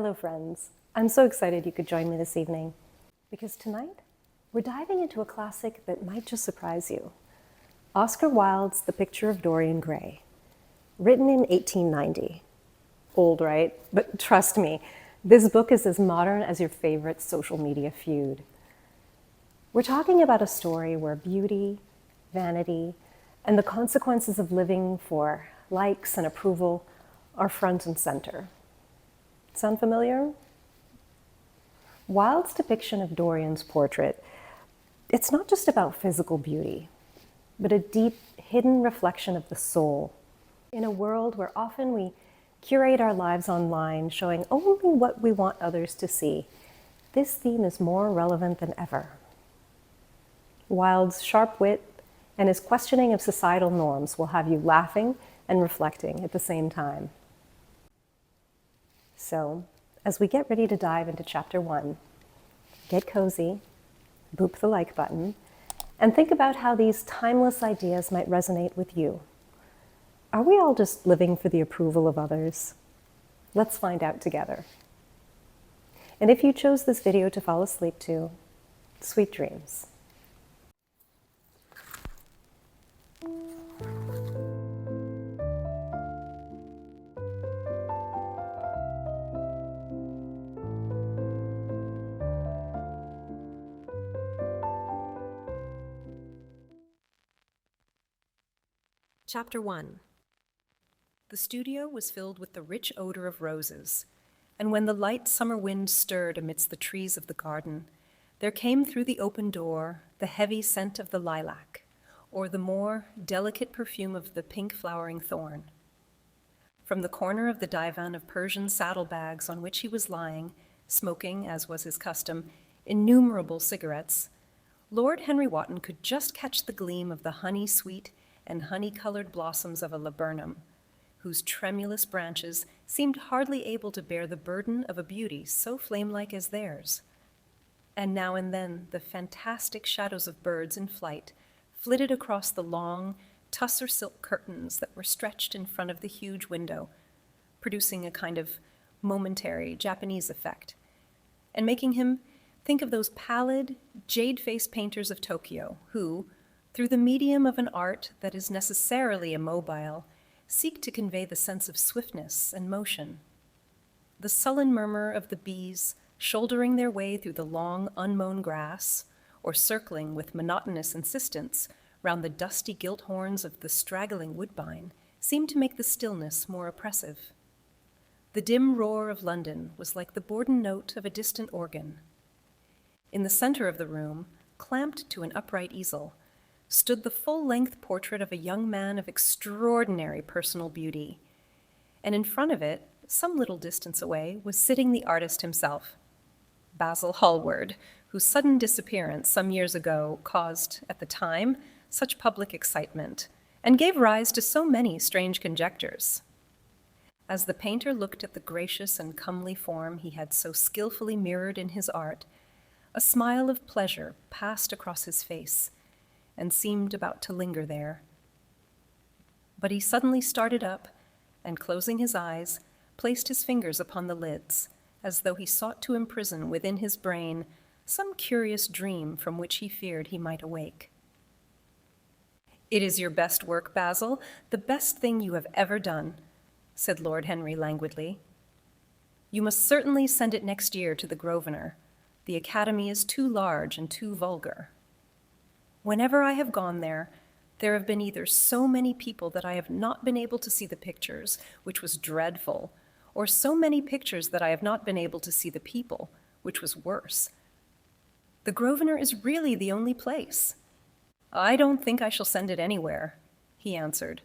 Hello friends, I'm so excited you could join me this evening because tonight we're diving into a classic that might just surprise you. Oscar Wilde's The Picture of Dorian Gray, written in 1890. Old, right? But trust me, this book is as modern as your favorite social media feud. We're talking about a story where beauty, vanity, and the consequences of living for likes and approval are front and center. Sound familiar? Wilde's depiction of Dorian's portrait, it's not just about physical beauty, but a deep, hidden reflection of the soul. In a world where often we curate our lives online, showing only what we want others to see, this theme is more relevant than ever. Wilde's sharp wit and his questioning of societal norms will have you laughing and reflecting at the same time. So, as we get ready to dive into Chapter 1, get cozy, boop the like button, and think about how these timeless ideas might resonate with you. Are we all just living for the approval of others? Let's find out together. And if you chose this video to fall asleep to, sweet dreams. Chapter 1. The studio was filled with the rich odor of roses, and when the light summer wind stirred amidst the trees of the garden, there came through the open door the heavy scent of the lilac, or the more delicate perfume of the pink flowering thorn. From the corner of the divan of Persian saddlebags on which he was lying, smoking, as was his custom, innumerable cigarettes, Lord Henry Wotton could just catch the gleam of the honey-sweet and honey-colored blossoms of a laburnum, whose tremulous branches seemed hardly able to bear the burden of a beauty so flame-like as theirs. And now and then the fantastic shadows of birds in flight flitted across the long, tussar silk curtains that were stretched in front of the huge window, producing a kind of momentary Japanese effect, and making him think of those pallid, jade-faced painters of Tokyo who, through the medium of an art that is necessarily immobile, seek to convey the sense of swiftness and motion. The sullen murmur of the bees shouldering their way through the long, unmown grass, or circling with monotonous insistence round the dusty gilt horns of the straggling woodbine, seemed to make the stillness more oppressive. The dim roar of London was like the bourdon note of a distant organ. In the center of the room, clamped to an upright easel, stood the full-length portrait of a young man of extraordinary personal beauty, and in front of it, some little distance away, was sitting the artist himself, Basil Hallward, whose sudden disappearance some years ago caused, at the time, such public excitement, and gave rise to so many strange conjectures. As the painter looked at the gracious and comely form he had so skillfully mirrored in his art, a smile of pleasure passed across his face, and seemed about to linger there. But he suddenly started up, and closing his eyes, placed his fingers upon the lids, as though he sought to imprison within his brain some curious dream from which he feared he might awake. "It is your best work, Basil, the best thing you have ever done," said Lord Henry languidly. "You must certainly send it next year to the Grosvenor. The Academy is too large and too vulgar. Whenever I have gone there, there have been either so many people that I have not been able to see the pictures, which was dreadful, or so many pictures that I have not been able to see the people, which was worse. The Grosvenor is really the only place. I don't think I shall send it anywhere," he answered,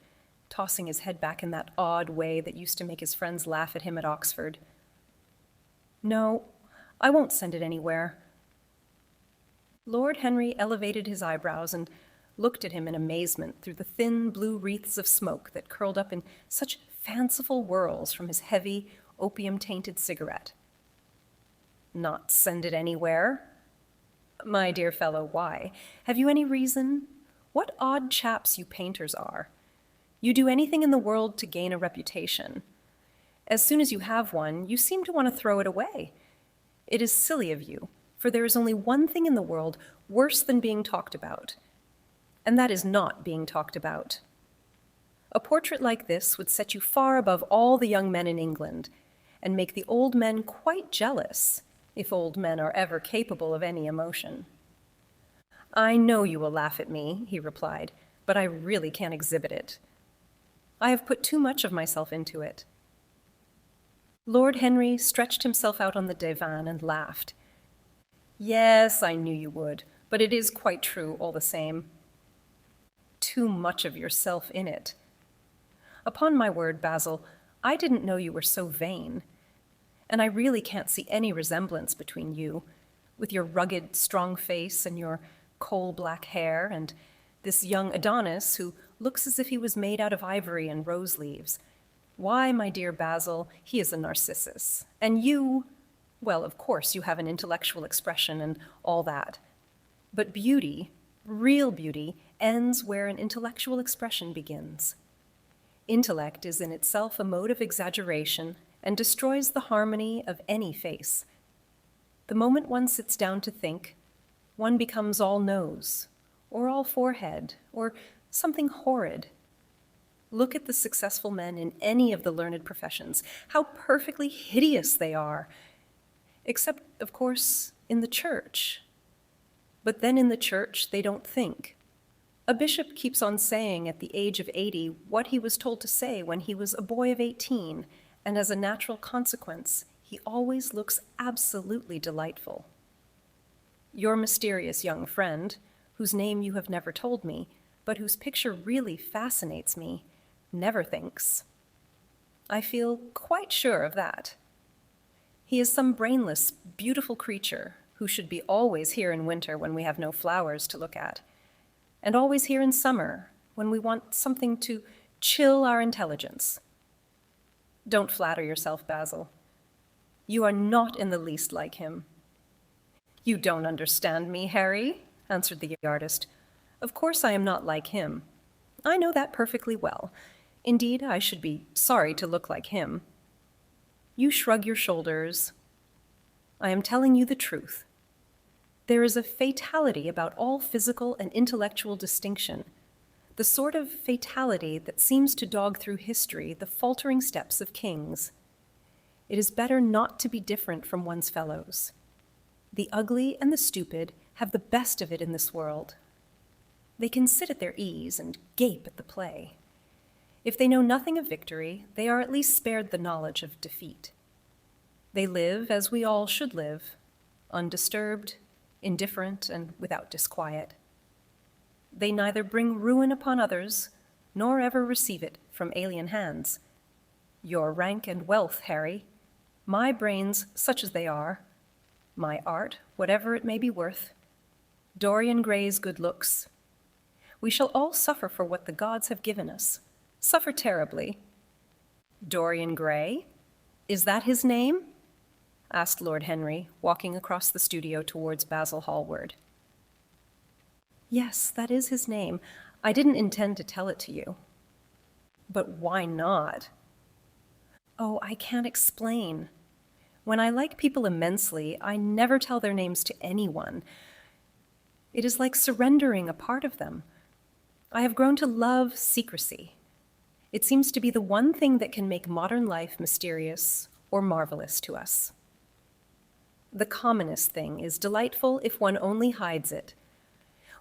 tossing his head back in that odd way that used to make his friends laugh at him at Oxford. "No, I won't send it anywhere." Lord Henry elevated his eyebrows and looked at him in amazement through the thin blue wreaths of smoke that curled up in such fanciful whirls from his heavy, opium-tainted cigarette. "Not send it anywhere? My dear fellow, why? Have you any reason? What odd chaps you painters are. You do anything in the world to gain a reputation. As soon as you have one, you seem to want to throw it away. It is silly of you, for there is only one thing in the world worse than being talked about, and that is not being talked about. A portrait like this would set you far above all the young men in England, and make the old men quite jealous, if old men are ever capable of any emotion. I know you will laugh at me, he replied, but I really can't exhibit it. I have put too much of myself into it. Lord Henry stretched himself out on the divan and laughed. Yes, I knew you would, but it is quite true all the same. Too much of yourself in it. Upon my word, Basil, I didn't know you were so vain. And I really can't see any resemblance between you, with your rugged, strong face and your coal-black hair, and this young Adonis who looks as if he was made out of ivory and rose leaves. Why, my dear Basil, he is a Narcissus. And you, well, of course, you have an intellectual expression and all that. But beauty, real beauty, ends where an intellectual expression begins. Intellect is in itself a mode of exaggeration and destroys the harmony of any face. The moment one sits down to think, one becomes all nose, or all forehead, or something horrid. Look at the successful men in any of the learned professions, how perfectly hideous they are, except, of course, in the church. But then in the church, they don't think. A bishop keeps on saying at the age of 80 what he was told to say when he was a boy of 18, and as a natural consequence, he always looks absolutely delightful. Your mysterious young friend, whose name you have never told me, but whose picture really fascinates me, never thinks. I feel quite sure of that. He is some brainless, beautiful creature who should be always here in winter when we have no flowers to look at, and always here in summer when we want something to chill our intelligence. Don't flatter yourself, Basil. You are not in the least like him. You don't understand me, Harry, answered the artist. Of course I am not like him. I know that perfectly well. Indeed, I should be sorry to look like him. You shrug your shoulders. I am telling you the truth. There is a fatality about all physical and intellectual distinction, the sort of fatality that seems to dog through history the faltering steps of kings. It is better not to be different from one's fellows. The ugly and the stupid have the best of it in this world. They can sit at their ease and gape at the play. If they know nothing of victory, they are at least spared the knowledge of defeat. They live as we all should live, undisturbed, indifferent, and without disquiet. They neither bring ruin upon others, nor ever receive it from alien hands. Your rank and wealth, Harry, my brains, such as they are, my art, whatever it may be worth, Dorian Gray's good looks. We shall all suffer for what the gods have given us, suffer terribly. Dorian Gray? Is that his name? Asked Lord Henry, walking across the studio towards Basil Hallward. Yes, that is his name. I didn't intend to tell it to you. But why not? Oh, I can't explain. When I like people immensely, I never tell their names to anyone. It is like surrendering a part of them. I have grown to love secrecy. It seems to be the one thing that can make modern life mysterious or marvelous to us. The commonest thing is delightful if one only hides it.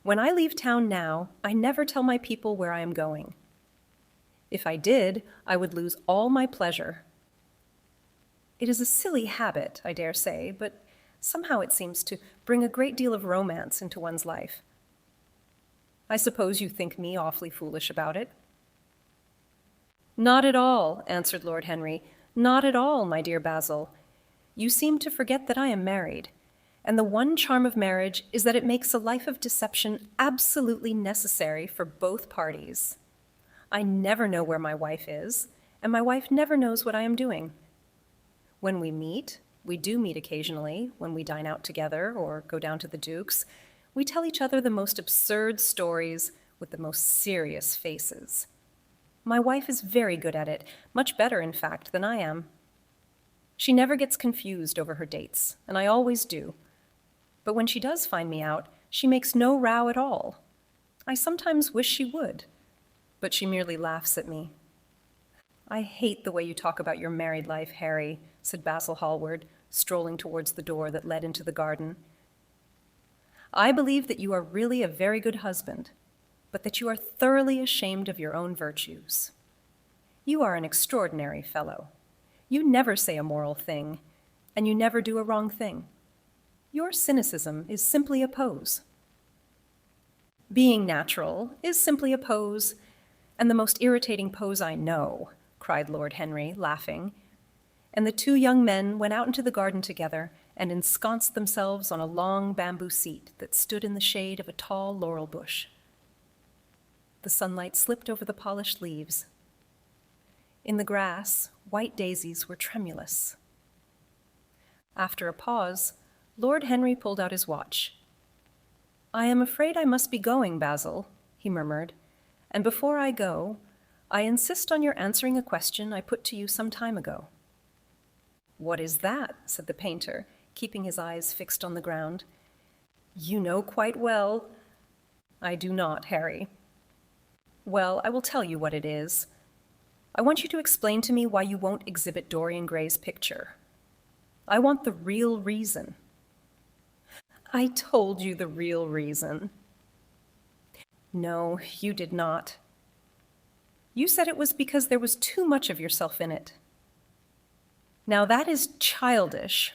When I leave town now, I never tell my people where I am going. If I did, I would lose all my pleasure. It is a silly habit, I dare say, but somehow it seems to bring a great deal of romance into one's life. I suppose you think me awfully foolish about it. Not at all, answered Lord Henry. Not at all, my dear Basil. You seem to forget that I am married, and the one charm of marriage is that it makes a life of deception absolutely necessary for both parties. I never know where my wife is, and my wife never knows what I am doing. When we do meet occasionally, when we dine out together or go down to the Duke's, we tell each other the most absurd stories with the most serious faces. My wife is very good at it, much better, in fact, than I am. She never gets confused over her dates, and I always do. But when she does find me out, she makes no row at all. I sometimes wish she would, but she merely laughs at me. I hate the way you talk about your married life, Harry, said Basil Hallward, strolling towards the door that led into the garden. I believe that you are really a very good husband, but that you are thoroughly ashamed of your own virtues. You are an extraordinary fellow. You never say a moral thing, and you never do a wrong thing. Your cynicism is simply a pose. Being natural is simply a pose, and the most irritating pose I know, cried Lord Henry, laughing. And the two young men went out into the garden together and ensconced themselves on a long bamboo seat that stood in the shade of a tall laurel bush. The sunlight slipped over the polished leaves. In the grass, white daisies were tremulous. After a pause, Lord Henry pulled out his watch. I am afraid I must be going, Basil, he murmured, and before I go, I insist on your answering a question I put to you some time ago. What is that? Said the painter, keeping his eyes fixed on the ground. You know quite well. I do not, Harry. Well, I will tell you what it is. I want you to explain to me why you won't exhibit Dorian Gray's picture. I want the real reason. I told you the real reason. No, you did not. You said it was because there was too much of yourself in it. Now that is childish.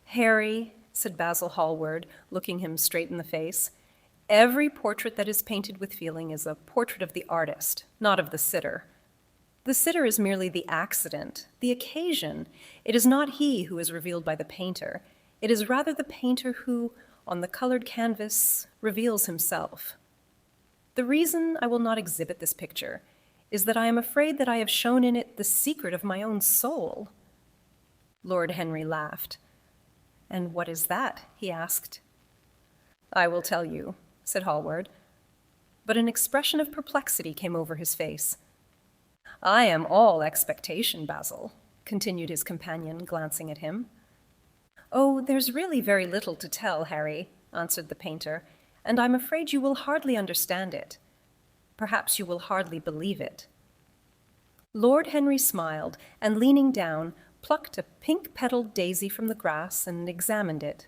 Harry, said Basil Hallward, looking him straight in the face, every portrait that is painted with feeling is a portrait of the artist, not of the sitter. The sitter is merely the accident, the occasion. It is not he who is revealed by the painter. It is rather the painter who, on the colored canvas, reveals himself. The reason I will not exhibit this picture is that I am afraid that I have shown in it the secret of my own soul. Lord Henry laughed. And what is that? He asked. I will tell you, said Hallward, but an expression of perplexity came over his face. I am all expectation, Basil, continued his companion, glancing at him. Oh, there's really very little to tell, Harry, answered the painter, and I'm afraid you will hardly understand it. Perhaps you will hardly believe it. Lord Henry smiled, and leaning down, plucked a pink-petaled daisy from the grass and examined it.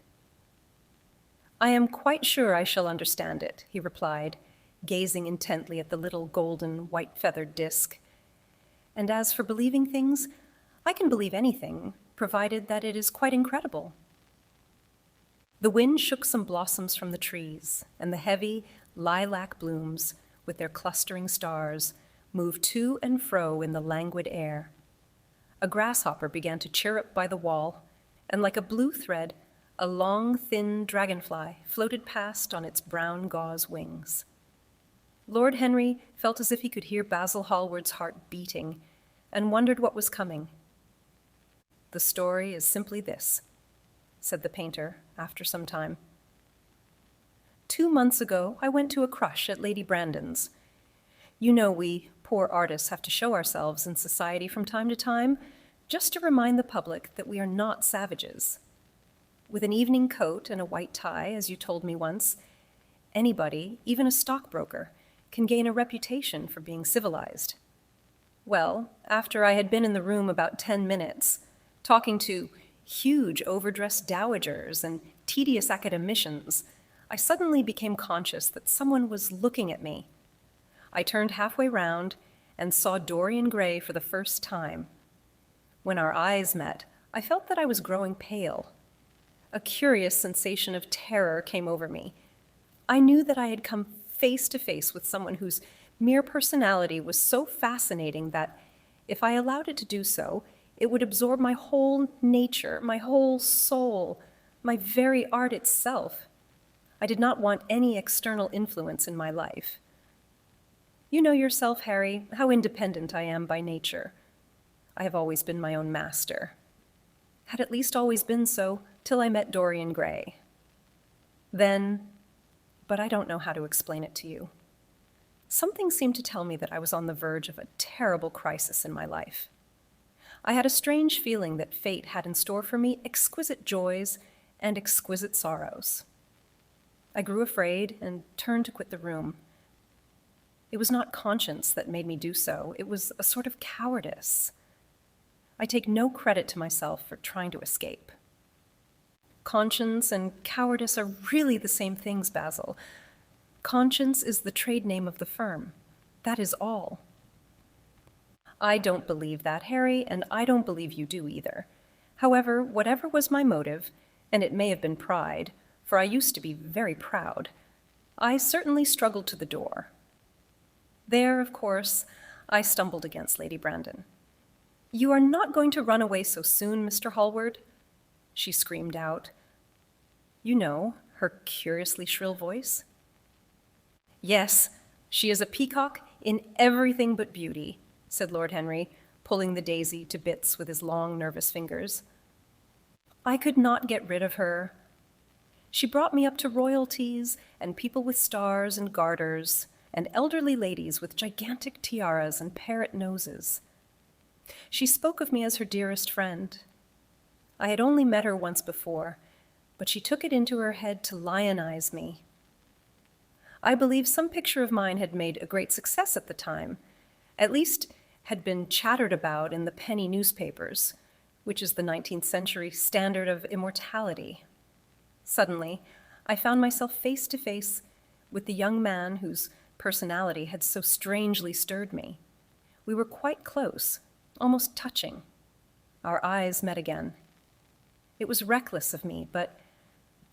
I am quite sure I shall understand it, he replied, gazing intently at the little golden, white-feathered disk. And as for believing things, I can believe anything, provided that it is quite incredible. The wind shook some blossoms from the trees, and the heavy lilac blooms, with their clustering stars, moved to and fro in the languid air. A grasshopper began to chirrup by the wall, and like a blue thread, a long, thin dragonfly floated past on its brown gauze wings. Lord Henry felt as if he could hear Basil Hallward's heart beating, and wondered what was coming. The story is simply this, said the painter after some time. 2 months ago, I went to a crush at Lady Brandon's. You know we poor artists have to show ourselves in society from time to time, just to remind the public that we are not savages. With an evening coat and a white tie, as you told me once, anybody, even a stockbroker, can gain a reputation for being civilized. Well, after I had been in the room about 10 minutes, talking to huge overdressed dowagers and tedious academicians, I suddenly became conscious that someone was looking at me. I turned halfway round and saw Dorian Gray for the first time. When our eyes met, I felt that I was growing pale. A curious sensation of terror came over me. I knew that I had come face to face with someone whose mere personality was so fascinating that, if I allowed it to do so, it would absorb my whole nature, my whole soul, my very art itself. I did not want any external influence in my life. You know yourself, Harry, how independent I am by nature. I have always been my own master. Had at least always been so till I met Dorian Gray. Then, but I don't know how to explain it to you. Something seemed to tell me that I was on the verge of a terrible crisis in my life. I had a strange feeling that fate had in store for me exquisite joys and exquisite sorrows. I grew afraid and turned to quit the room. It was not conscience that made me do so. It was a sort of cowardice. I take no credit to myself for trying to escape. Conscience and cowardice are really the same things, Basil. Conscience is the trade name of the firm. That is all. I don't believe that, Harry, and I don't believe you do either. However, whatever was my motive, and it may have been pride, for I used to be very proud, I certainly struggled to the door. There, of course, I stumbled against Lady Brandon. "You are not going to run away so soon, Mr. Hallward?" she screamed out. You know, her curiously shrill voice. "Yes, she is a peacock in everything but beauty," said Lord Henry, pulling the daisy to bits with his long, nervous fingers. "I could not get rid of her. She brought me up to royalties and people with stars and garters and elderly ladies with gigantic tiaras and parrot noses. She spoke of me as her dearest friend. I had only met her once before, but she took it into her head to lionize me. I believe some picture of mine had made a great success at the time, at least had been chattered about in the penny newspapers, which is the 19th century standard of immortality. Suddenly, I found myself face to face with the young man whose personality had so strangely stirred me. We were quite close, almost touching. Our eyes met again. It was reckless of me, but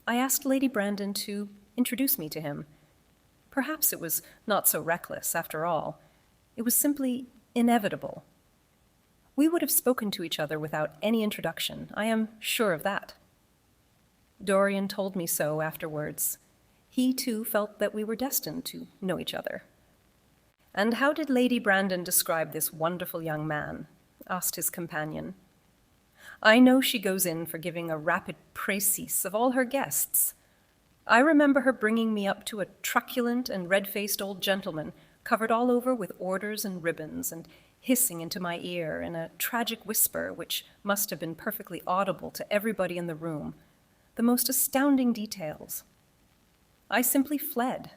I asked Lady Brandon to introduce me to him. Perhaps it was not so reckless, after all. It was simply inevitable. We would have spoken to each other without any introduction. I am sure of that. Dorian told me so afterwards. He, too, felt that we were destined to know each other. "And how did Lady Brandon describe this wonderful young man?" asked his companion. "I know she goes in for giving a rapid précis of all her guests. I remember her bringing me up to a truculent and red-faced old gentleman, covered all over with orders and ribbons, and hissing into my ear in a tragic whisper which must have been perfectly audible to everybody in the room, the most astounding details. I simply fled.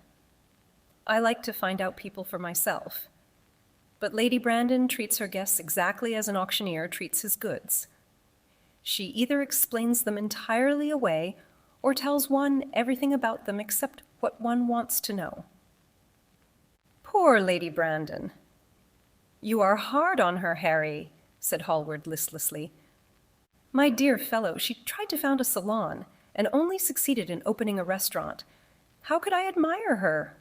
I like to find out people for myself. But Lady Brandon treats her guests exactly as an auctioneer treats his goods. She either explains them entirely away or tells one everything about them except what one wants to know." "Poor Lady Brandon." "You are hard on her, Harry," said Hallward listlessly. "My dear fellow, she tried to found a salon and only succeeded in opening a restaurant. How could I admire her?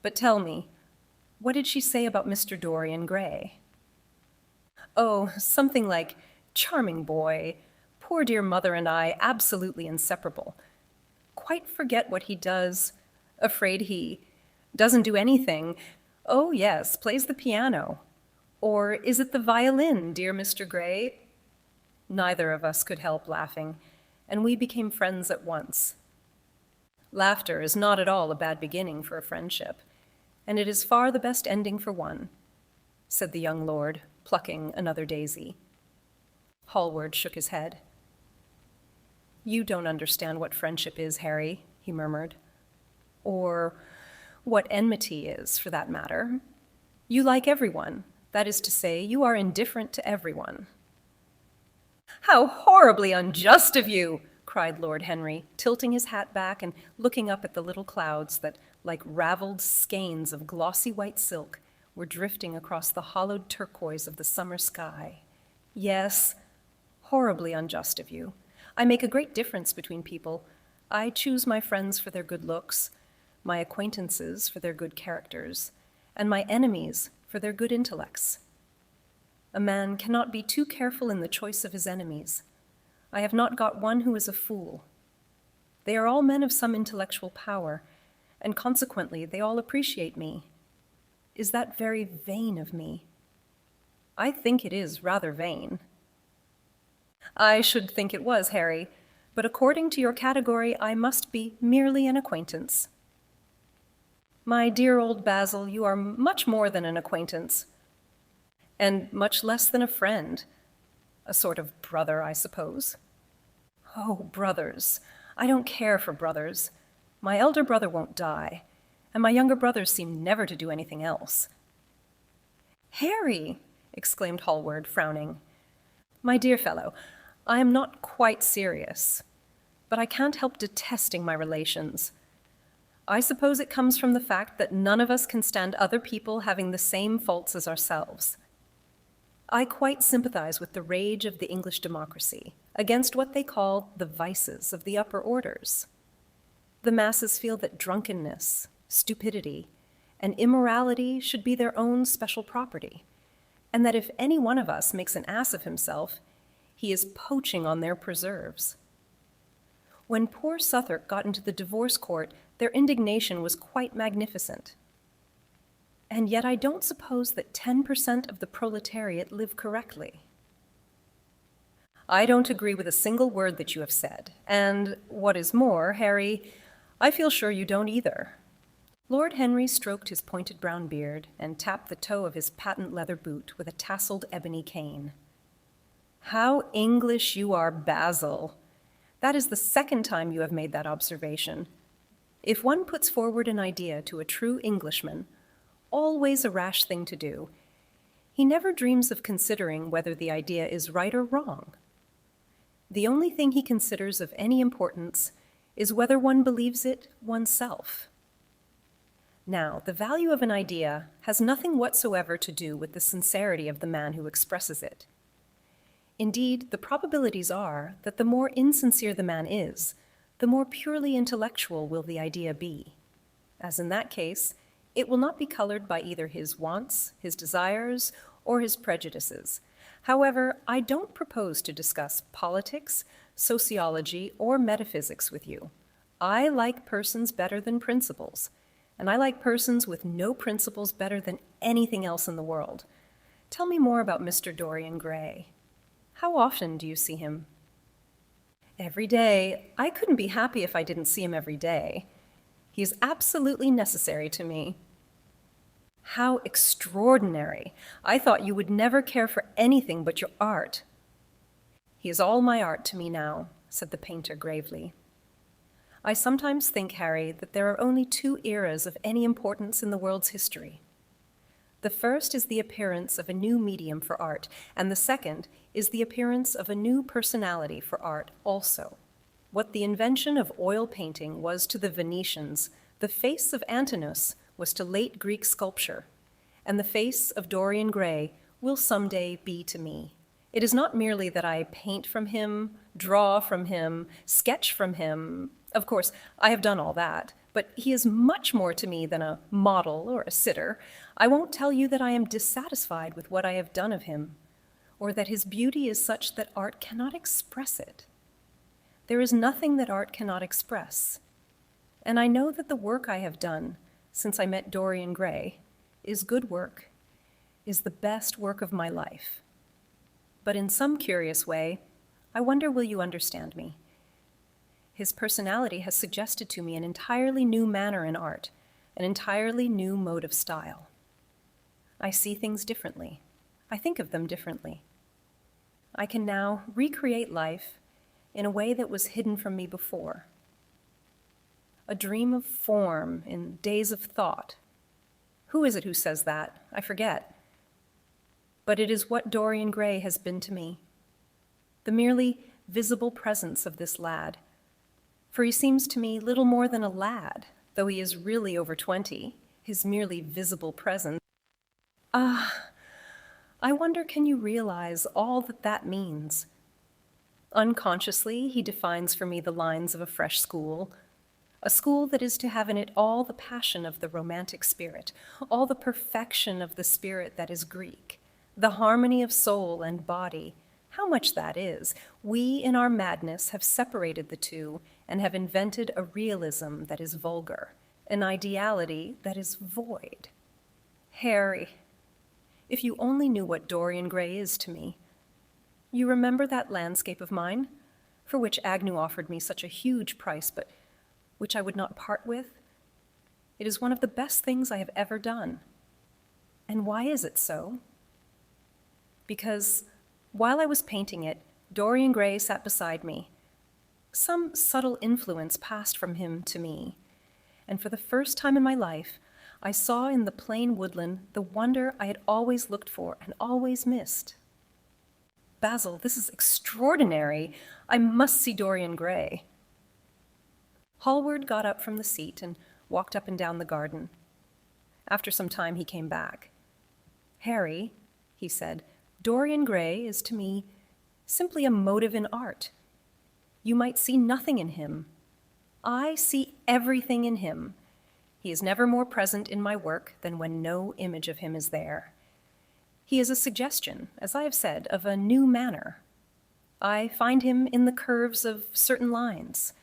But tell me, what did she say about Mr. Dorian Gray?" "Oh, something like, 'Charming boy. Poor dear mother and I absolutely inseparable. Quite forget what he does. Afraid he doesn't do anything. Oh, yes, plays the piano. Or is it the violin, dear Mr. Gray?' Neither of us could help laughing, and we became friends at once. Laughter is not at all a bad beginning for a friendship, and it is far the best ending for one," said the young lord, plucking another daisy. Hallward shook his head. "You don't understand what friendship is, Harry," he murmured. "Or what enmity is, for that matter. You like everyone. That is to say, you are indifferent to everyone." "How horribly unjust of you!" cried Lord Henry, tilting his hat back and looking up at the little clouds that, like raveled skeins of glossy white silk, were drifting across the hollowed turquoise of the summer sky. "Yes, horribly unjust of you. I make a great difference between people. I choose my friends for their good looks, my acquaintances for their good characters, and my enemies for their good intellects. A man cannot be too careful in the choice of his enemies. I have not got one who is a fool. They are all men of some intellectual power, and consequently they all appreciate me. Is that very vain of me? I think it is rather vain." "I should think it was, Harry, but according to your category, I must be merely an acquaintance." "My dear old Basil, you are much more than an acquaintance, and much less than a friend. A sort of brother, I suppose. Oh, brothers. I don't care for brothers. My elder brother won't die, and my younger brothers seem never to do anything else. Harry, exclaimed Hallward, frowning. My dear fellow, I am not quite serious, but I can't help detesting my relations. I suppose it comes from the fact that none of us can stand other people having the same faults as ourselves. I quite sympathize with the rage of the English democracy against what they call the vices of the upper orders. The masses feel that drunkenness, stupidity, and immorality should be their own special property, and that if any one of us makes an ass of himself, he is poaching on their preserves. When poor Southwark got into the divorce court, their indignation was quite magnificent. And yet I don't suppose that 10% of the proletariat live correctly. I don't agree with a single word that you have said, and what is more, Harry, I feel sure you don't either. Lord Henry stroked his pointed brown beard and tapped the toe of his patent leather boot with a tasseled ebony cane. How English you are, Basil! That is the second time you have made that observation. If one puts forward an idea to a true Englishman, always a rash thing to do, he never dreams of considering whether the idea is right or wrong. The only thing he considers of any importance is whether one believes it oneself. Now, the value of an idea has nothing whatsoever to do with the sincerity of the man who expresses it. Indeed, the probabilities are that the more insincere the man is, the more purely intellectual will the idea be. As in that case, it will not be colored by either his wants, his desires, or his prejudices. However, I don't propose to discuss politics, sociology, or metaphysics with you. I like persons better than principles, and I like persons with no principles better than anything else in the world. Tell me more about Mr. Dorian Gray. How often do you see him? Every day. I couldn't be happy if I didn't see him every day. He is absolutely necessary to me. How extraordinary! I thought you would never care for anything but your art. He is all my art to me now, said the painter gravely. I sometimes think, Harry, that there are only two eras of any importance in the world's history. The first is the appearance of a new medium for art, and the second is the appearance of a new personality for art also. What the invention of oil painting was to the Venetians, the face of Antinous was to late Greek sculpture, and the face of Dorian Gray will someday be to me. It is not merely that I paint from him, draw from him, sketch from him. Of course, I have done all that, but he is much more to me than a model or a sitter. I won't tell you that I am dissatisfied with what I have done of him, or that his beauty is such that art cannot express it. There is nothing that art cannot express, and I know that the work I have done since I met Dorian Gray is good work, is the best work of my life. But in some curious way, I wonder will you understand me? His personality has suggested to me an entirely new manner in art, an entirely new mode of style. I see things differently. I think of them differently. I can now recreate life in a way that was hidden from me before. A dream of form in days of thought. Who is it who says that? I forget. But it is what Dorian Gray has been to me. The merely visible presence of this lad. For he seems to me little more than a lad, though he is really over 20, his merely visible presence. I wonder, can you realize all that that means? Unconsciously, he defines for me the lines of a fresh school, a school that is to have in it all the passion of the romantic spirit, all the perfection of the spirit that is Greek, the harmony of soul and body. How much that is! We, in our madness, have separated the two and have invented a realism that is vulgar, an ideality that is void. Harry, if you only knew what Dorian Gray is to me. You remember that landscape of mine, for which Agnew offered me such a huge price, but which I would not part with? It is one of the best things I have ever done. And why is it so? Because While I was painting it, Dorian Gray sat beside me. Some subtle influence passed from him to me, and for the first time in my life, I saw in the plain woodland the wonder I had always looked for and always missed. Basil, this is extraordinary. I must see Dorian Gray. Hallward got up from the seat and walked up and down the garden. After some time, he came back. Harry, he said, Dorian Gray is to me simply a motive in art. You might see nothing in him. I see everything in him. He is never more present in my work than when no image of him is there. He is a suggestion, as I have said, of a new manner. I find him in the curves of certain lines,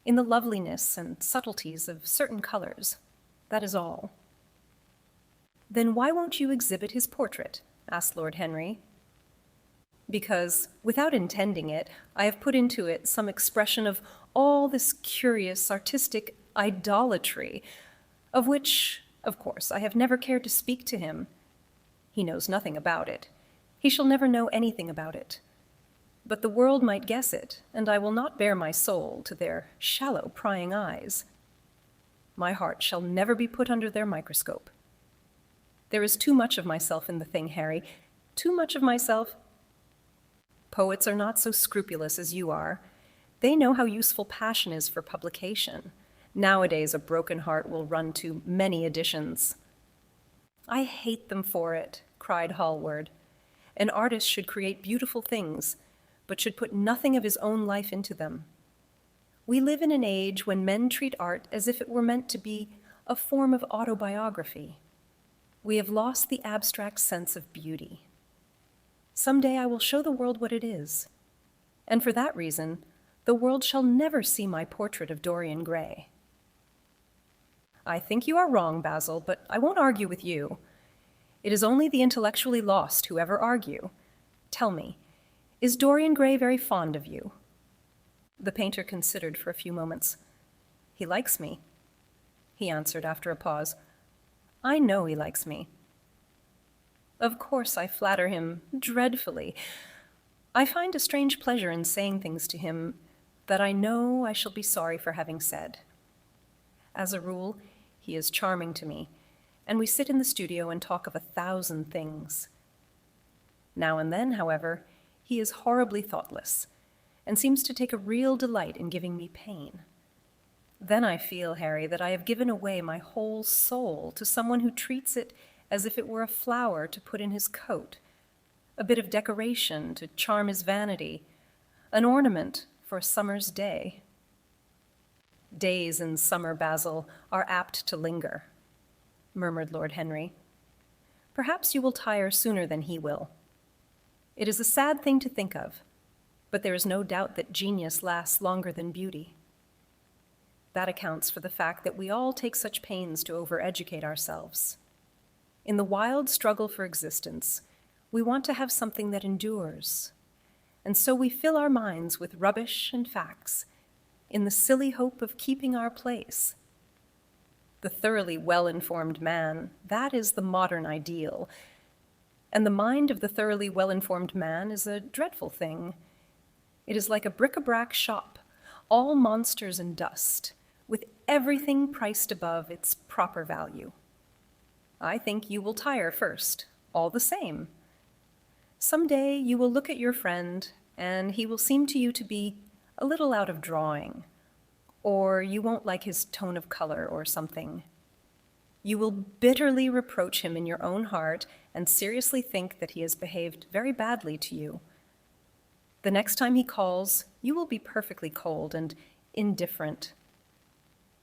in the loveliness and subtleties of certain colors. That is all. Then why won't you exhibit his portrait? Asked Lord Henry. Because, without intending it, I have put into it some expression of all this curious artistic idolatry, of which, of course, I have never cared to speak to him. He knows nothing about it. He shall never know anything about it. But the world might guess it, and I will not bare my soul to their shallow, prying eyes. My heart shall never be put under their microscope. There is too much of myself in the thing, Harry, too much of myself. Poets are not so scrupulous as you are. They know how useful passion is for publication. Nowadays, a broken heart will run to many editions. I hate them for it, cried Hallward. An artist should create beautiful things, but should put nothing of his own life into them. We live in an age when men treat art as if it were meant to be a form of autobiography. We have lost the abstract sense of beauty. Someday I will show the world what it is, and for that reason, the world shall never see my portrait of Dorian Gray. I think you are wrong, Basil, but I won't argue with you. It is only the intellectually lost who ever argue. Tell me, is Dorian Gray very fond of you? The painter considered for a few moments. He likes me, he answered after a pause. I know he likes me. Of course I flatter him dreadfully. I find a strange pleasure in saying things to him that I know I shall be sorry for having said. As a rule, he is charming to me, and we sit in the studio and talk of 1,000 things. Now and then, however, he is horribly thoughtless, and seems to take a real delight in giving me pain. Then I feel, Harry, that I have given away my whole soul to someone who treats it as if it were a flower to put in his coat, a bit of decoration to charm his vanity, an ornament for a summer's day. Days in summer, Basil, are apt to linger, murmured Lord Henry. Perhaps you will tire sooner than he will. It is a sad thing to think of, but there is no doubt that genius lasts longer than beauty. That accounts for the fact that we all take such pains to overeducate ourselves. In the wild struggle for existence, we want to have something that endures, and so we fill our minds with rubbish and facts in the silly hope of keeping our place. The thoroughly well-informed man, that is the modern ideal, and the mind of the thoroughly well-informed man is a dreadful thing. It is like a bric-a-brac shop, all monsters and dust, with everything priced above its proper value. I think you will tire first, all the same. Some day you will look at your friend, and he will seem to you to be a little out of drawing, or you won't like his tone of color or something. You will bitterly reproach him in your own heart and seriously think that he has behaved very badly to you. The next time he calls, you will be perfectly cold and indifferent.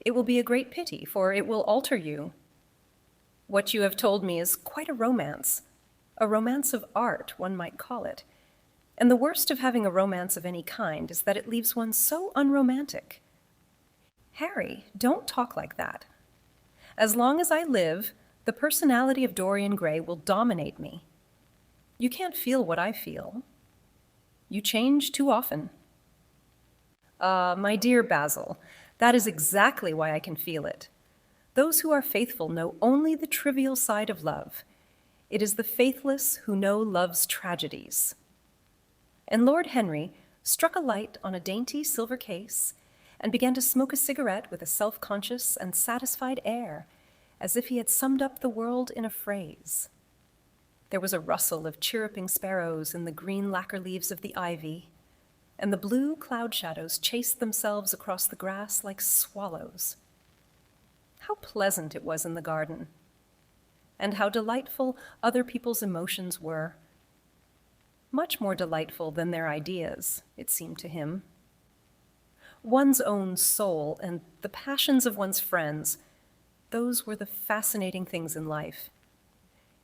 It will be a great pity, for it will alter you. What you have told me is quite a romance of art, one might call it. And the worst of having a romance of any kind is that it leaves one so unromantic. Harry, don't talk like that. As long as I live, the personality of Dorian Gray will dominate me. You can't feel what I feel. You change too often. My dear Basil, that is exactly why I can feel it. Those who are faithful know only the trivial side of love. It is the faithless who know love's tragedies. and Lord Henry struck a light on a dainty silver case and began to smoke a cigarette with a self-conscious and satisfied air, as if he had summed up the world in a phrase. There was a rustle of chirruping sparrows in the green lacquer leaves of the ivy, and the blue cloud shadows chased themselves across the grass like swallows. How pleasant it was in the garden, and how delightful other people's emotions were. Much more delightful than their ideas, it seemed to him. One's own soul and the passions of one's friends, those were the fascinating things in life.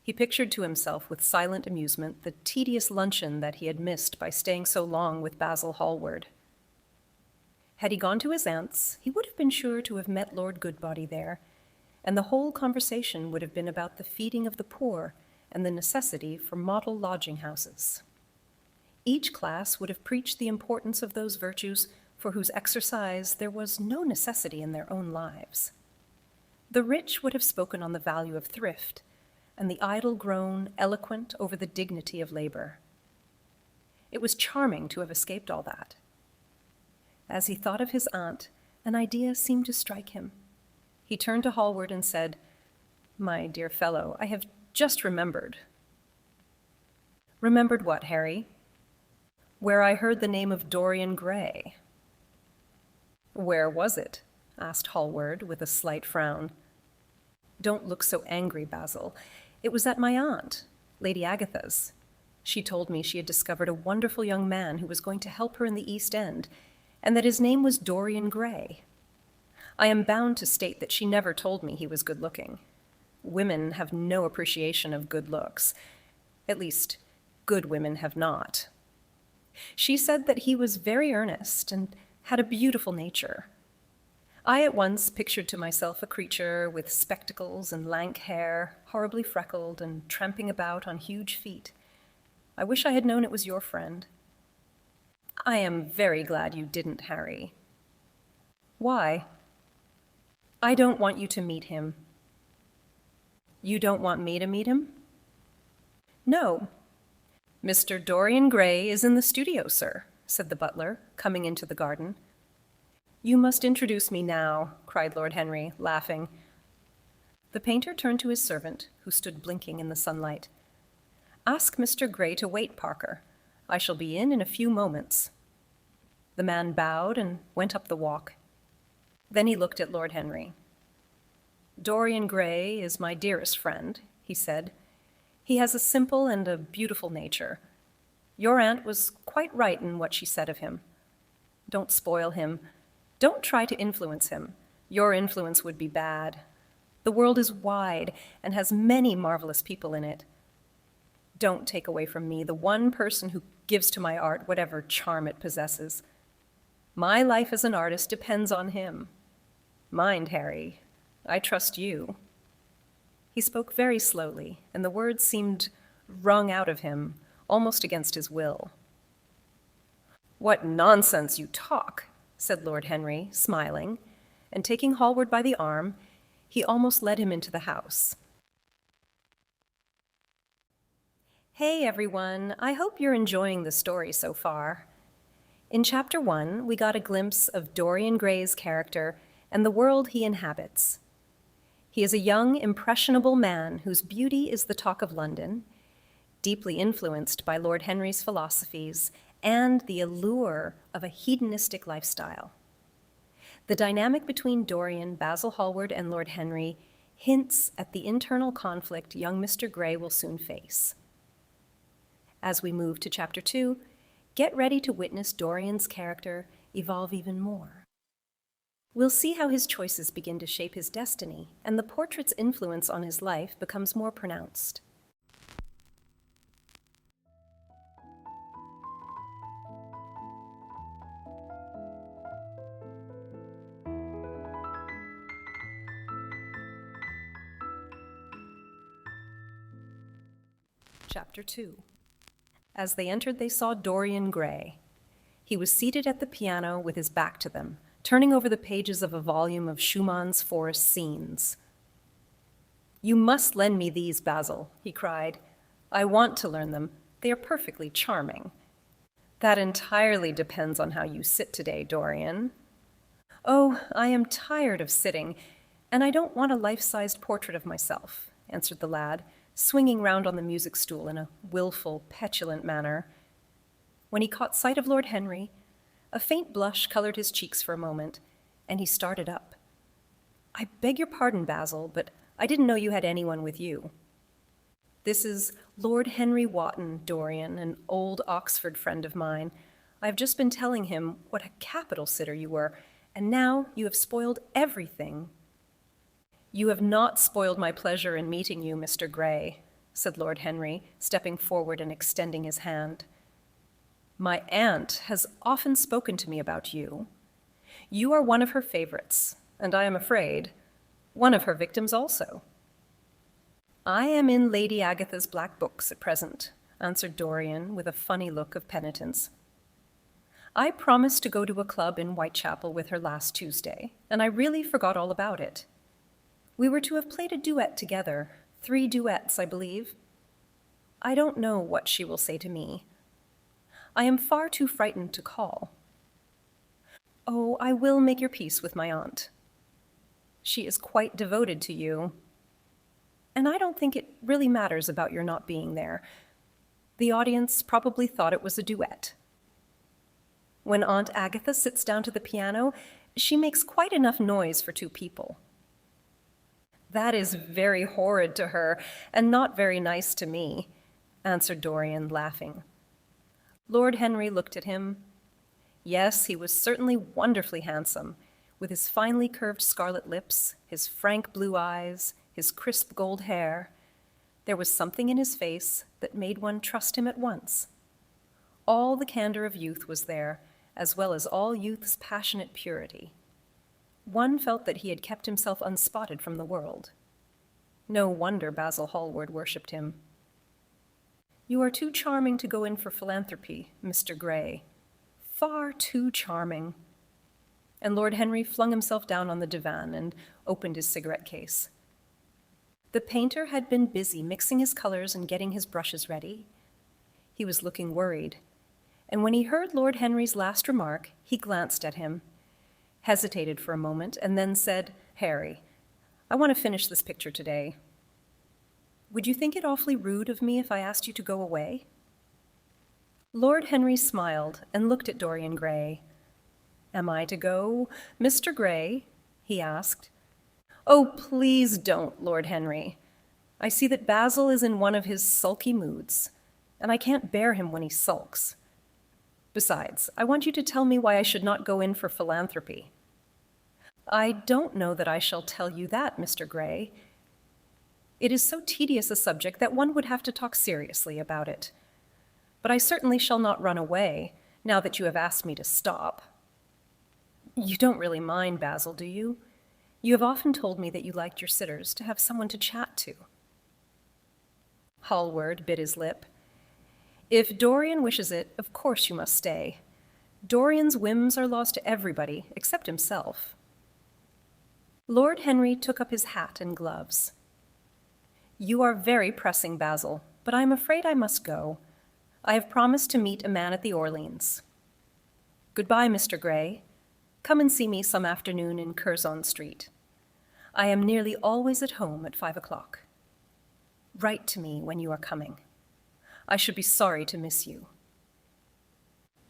He pictured to himself with silent amusement the tedious luncheon that he had missed by staying so long with Basil Hallward. Had he gone to his aunt's, he would have been sure to have met Lord Goodbody there, and the whole conversation would have been about the feeding of the poor and the necessity for model lodging-houses. Each class would have preached the importance of those virtues for whose exercise there was no necessity in their own lives. The rich would have spoken on the value of thrift, and the idle grown eloquent over the dignity of labor. It was charming to have escaped all that. As he thought of his aunt, an idea seemed to strike him. He turned to Hallward and said, "My dear fellow, I have just remembered." "Remembered what, Harry?" "Where I heard the name of Dorian Gray." "Where was it?" asked Hallward with a slight frown. "Don't look so angry, Basil. It was at my aunt, Lady Agatha's. She told me she had discovered a wonderful young man who was going to help her in the East End, and that his name was Dorian Gray. I am bound to state that she never told me he was good-looking. Women have no appreciation of good looks. At least, good women have not. She said that he was very earnest and had a beautiful nature. I at once pictured to myself a creature with spectacles and lank hair, horribly freckled and tramping about on huge feet. I wish I had known it was your friend." "I am very glad you didn't, Harry." "Why?" "I don't want you to meet him." "You don't want me to meet him?" "No. Mr. Dorian Gray is in the studio, sir," said the butler, coming into the garden. "You must introduce me now," cried Lord Henry, laughing. The painter turned to his servant, who stood blinking in the sunlight. "Ask Mr. Gray to wait, Parker. I shall be in a few moments." The man bowed and went up the walk. Then he looked at Lord Henry. "Dorian Gray is my dearest friend," he said. "He has a simple and a beautiful nature. Your aunt was quite right in what she said of him. Don't spoil him. Don't try to influence him. Your influence would be bad. The world is wide and has many marvelous people in it. Don't take away from me the one person who gives to my art whatever charm it possesses. My life as an artist depends on him. Mind, Harry, I trust you." He spoke very slowly, and the words seemed wrung out of him, almost against his will. "What nonsense you talk," said Lord Henry, smiling, and taking Hallward by the arm, he almost led him into the house. Hey everyone, I hope you're enjoying the story so far. In Chapter 1, we got a glimpse of Dorian Gray's character and the world he inhabits. He is a young, impressionable man whose beauty is the talk of London, deeply influenced by Lord Henry's philosophies and the allure of a hedonistic lifestyle. The dynamic between Dorian, Basil Hallward, and Lord Henry hints at the internal conflict young Mr. Gray will soon face. As we move to Chapter 2, get ready to witness Dorian's character evolve even more. We'll see how his choices begin to shape his destiny, and the portrait's influence on his life becomes more pronounced. Chapter 2. As they entered, they saw Dorian Gray. He was seated at the piano with his back to them, turning over the pages of a volume of Schumann's Forest Scenes. "You must lend me these, Basil," he cried. "I want to learn them. They are perfectly charming." That entirely depends on how you sit today, Dorian. Oh, I am tired of sitting, and I don't want a life-sized portrait of myself, answered the lad, swinging round on the music stool in a willful, petulant manner. When he caught sight of Lord Henry, a faint blush colored his cheeks for a moment, and he started up. I beg your pardon, Basil, but I didn't know you had anyone with you. This is Lord Henry Wotton, Dorian, an old Oxford friend of mine. I have just been telling him what a capital sitter you were, and now you have spoiled everything. You have not spoiled my pleasure in meeting you, Mr. Gray, said Lord Henry, stepping forward and extending his hand. My aunt has often spoken to me about you. You are one of her favorites, and I am afraid, one of her victims also. I am in Lady Agatha's black books at present, answered Dorian with a funny look of penitence. I promised to go to a club in Whitechapel with her last Tuesday, and I really forgot all about it. We were to have played a duet together, 3 duets, I believe. I don't know what she will say to me. I am far too frightened to call. Oh, I will make your peace with my aunt. She is quite devoted to you. And I don't think it really matters about your not being there. The audience probably thought it was a duet. When Aunt Agatha sits down to the piano, she makes quite enough noise for 2 people. That is very horrid to her, and not very nice to me, answered Dorian, laughing. Lord Henry looked at him. Yes, he was certainly wonderfully handsome, with his finely curved scarlet lips, his frank blue eyes, his crisp gold hair. There was something in his face that made one trust him at once. All the candor of youth was there, as well as all youth's passionate purity. One felt that he had kept himself unspotted from the world. No wonder Basil Hallward worshipped him. You are too charming to go in for philanthropy, Mr. Gray. Far too charming. And Lord Henry flung himself down on the divan and opened his cigarette case. The painter had been busy mixing his colors and getting his brushes ready. He was looking worried, and when he heard Lord Henry's last remark, he glanced at him, hesitated for a moment, and then said, "Harry, I want to finish this picture today. Would you think it awfully rude of me if I asked you to go away?" Lord Henry smiled and looked at Dorian Gray. "Am I to go, Mr. Gray?" he asked. "Oh, please don't, Lord Henry. I see that Basil is in one of his sulky moods, and I can't bear him when he sulks. Besides, I want you to tell me why I should not go in for philanthropy." "I don't know that I shall tell you that, Mr. Gray. It is so tedious a subject that one would have to talk seriously about it. But I certainly shall not run away, now that you have asked me to stop. You don't really mind, Basil, do you? You have often told me that you liked your sitters to have someone to chat to." Hallward bit his lip. "If Dorian wishes it, of course you must stay. Dorian's whims are laws to everybody, except himself." Lord Henry took up his hat and gloves. "You are very pressing, Basil, but I am afraid I must go. I have promised to meet a man at the Orleans. Goodbye, Mr. Gray. Come and see me some afternoon in Curzon Street. I am nearly always at home at 5 o'clock. Write to me when you are coming. I should be sorry to miss you."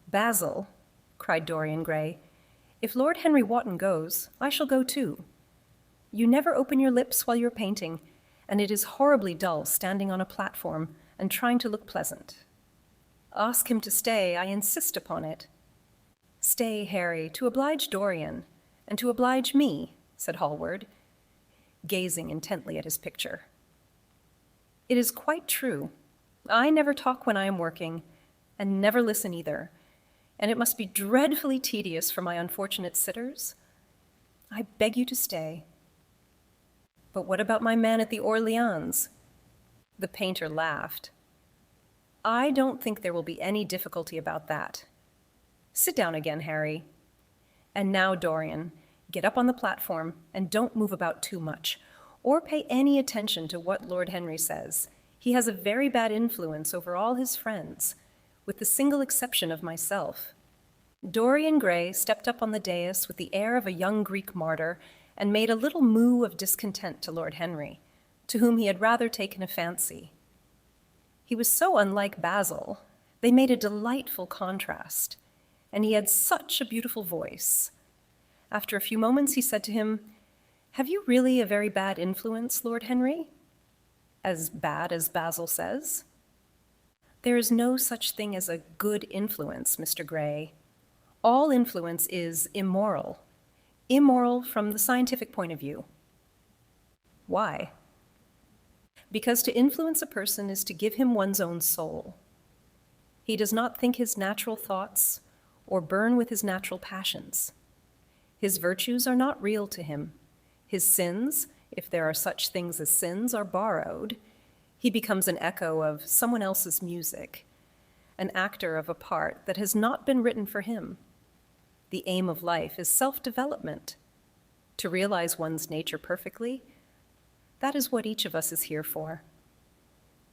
"Basil," cried Dorian Gray, "if Lord Henry Wotton goes, I shall go too. You never open your lips while you're painting, and it is horribly dull standing on a platform and trying to look pleasant. Ask him to stay, I insist upon it." "Stay, Harry, to oblige Dorian, and to oblige me," said Hallward, gazing intently at his picture. "It is quite true. I never talk when I am working, and never listen either, and it must be dreadfully tedious for my unfortunate sitters. I beg you to stay." "But what about my man at the Orleans?" The painter laughed. "I don't think there will be any difficulty about that. Sit down again, Harry. And now, Dorian, get up on the platform and don't move about too much, or pay any attention to what Lord Henry says. He has a very bad influence over all his friends. with the single exception of myself. Dorian Gray stepped up on the dais with the air of a young Greek martyr and made a little moo of discontent to Lord Henry, to whom he had rather taken a fancy. He was so unlike Basil, they made a delightful contrast, and he had such a beautiful voice. After a few moments, he said to him, "Have you really a very bad influence, Lord Henry? As bad as Basil says?" "There is no such thing as a good influence, Mr. Gray. All influence is immoral. Immoral from the scientific point of view." "Why?" "Because to influence a person is to give him one's own soul. He does not think his natural thoughts or burn with his natural passions. His virtues are not real to him. His sins, if there are such things as sins, are borrowed. He becomes an echo of someone else's music, an actor of a part that has not been written for him. The aim of life is self-development. To realize one's nature perfectly, that is what each of us is here for.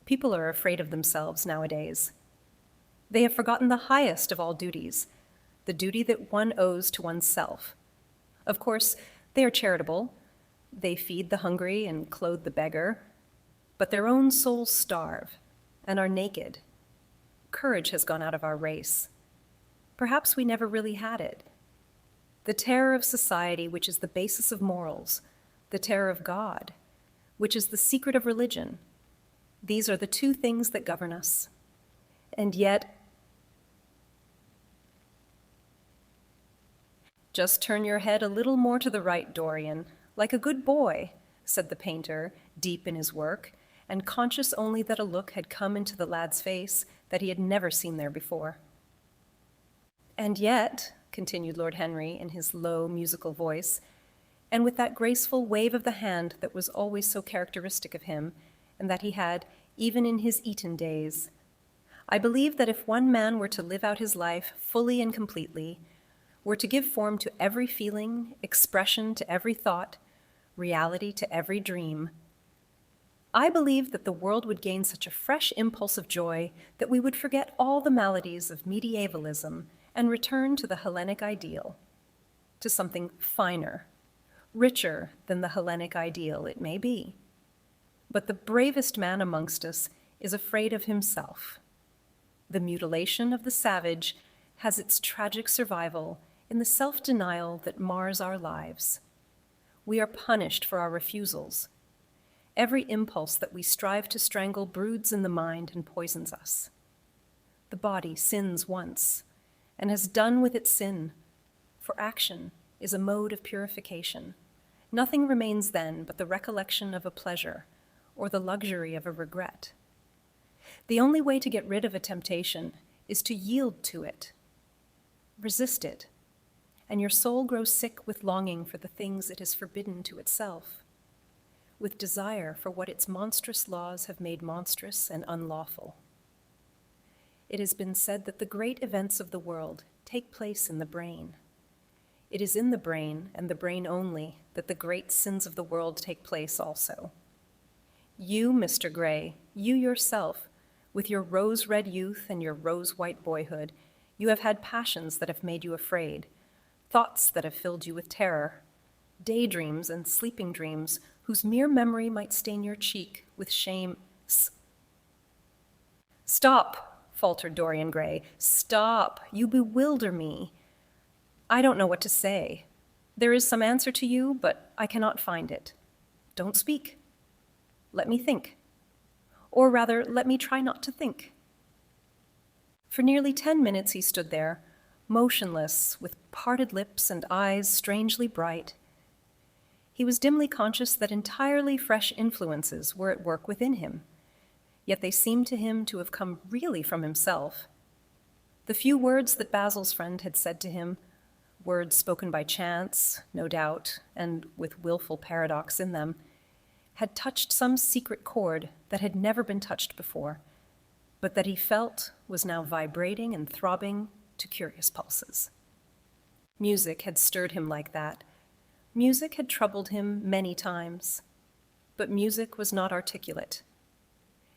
People are afraid of themselves nowadays. They have forgotten the highest of all duties, the duty that one owes to oneself. Of course, they are charitable. They feed the hungry and clothe the beggar, but their own souls starve and are naked. Courage has gone out of our race. Perhaps we never really had it. The terror of society, which is the basis of morals, the terror of God, which is the secret of religion, these are the two things that govern us. And yet, just turn your head a little more to the right, Dorian, like a good boy, said the painter, deep in his work, and conscious only that a look had come into the lad's face that he had never seen there before. And yet, continued Lord Henry in his low, musical voice, and with that graceful wave of the hand that was always so characteristic of him, and that he had even in his Eton days, I believe that if one man were to live out his life fully and completely, were to give form to every feeling, expression to every thought, reality to every dream, I believe that the world would gain such a fresh impulse of joy that we would forget all the maladies of medievalism and return to the Hellenic ideal, to something finer, richer than the Hellenic ideal, it may be. But the bravest man amongst us is afraid of himself. The mutilation of the savage has its tragic survival in the self-denial that mars our lives. We are punished for our refusals. Every impulse that we strive to strangle broods in the mind and poisons us. The body sins once and has done with its sin, for action is a mode of purification. Nothing remains then but the recollection of a pleasure or the luxury of a regret. The only way to get rid of a temptation is to yield to it. Resist it, and your soul grows sick with longing for the things it has forbidden to itself, with desire for what its monstrous laws have made monstrous and unlawful. It has been said that the great events of the world take place in the brain. It is in the brain, and the brain only, that the great sins of the world take place also. You, Mr. Gray, you yourself, with your rose-red youth and your rose-white boyhood, you have had passions that have made you afraid, thoughts that have filled you with terror, daydreams and sleeping dreams whose mere memory might stain your cheek with shame. Stop, faltered Dorian Gray. Stop, you bewilder me. I don't know what to say. There is some answer to you, but I cannot find it. Don't speak. Let me think. Or rather, let me try not to think. For nearly 10 minutes he stood there, motionless, with parted lips and eyes strangely bright. He was dimly conscious that entirely fresh influences were at work within him, yet they seemed to him to have come really from himself. The few words that Basil's friend had said to him, words spoken by chance, no doubt, and with willful paradox in them, had touched some secret chord that had never been touched before, but that he felt was now vibrating and throbbing to curious pulses. Music had stirred him like that. Music had troubled him many times, but music was not articulate.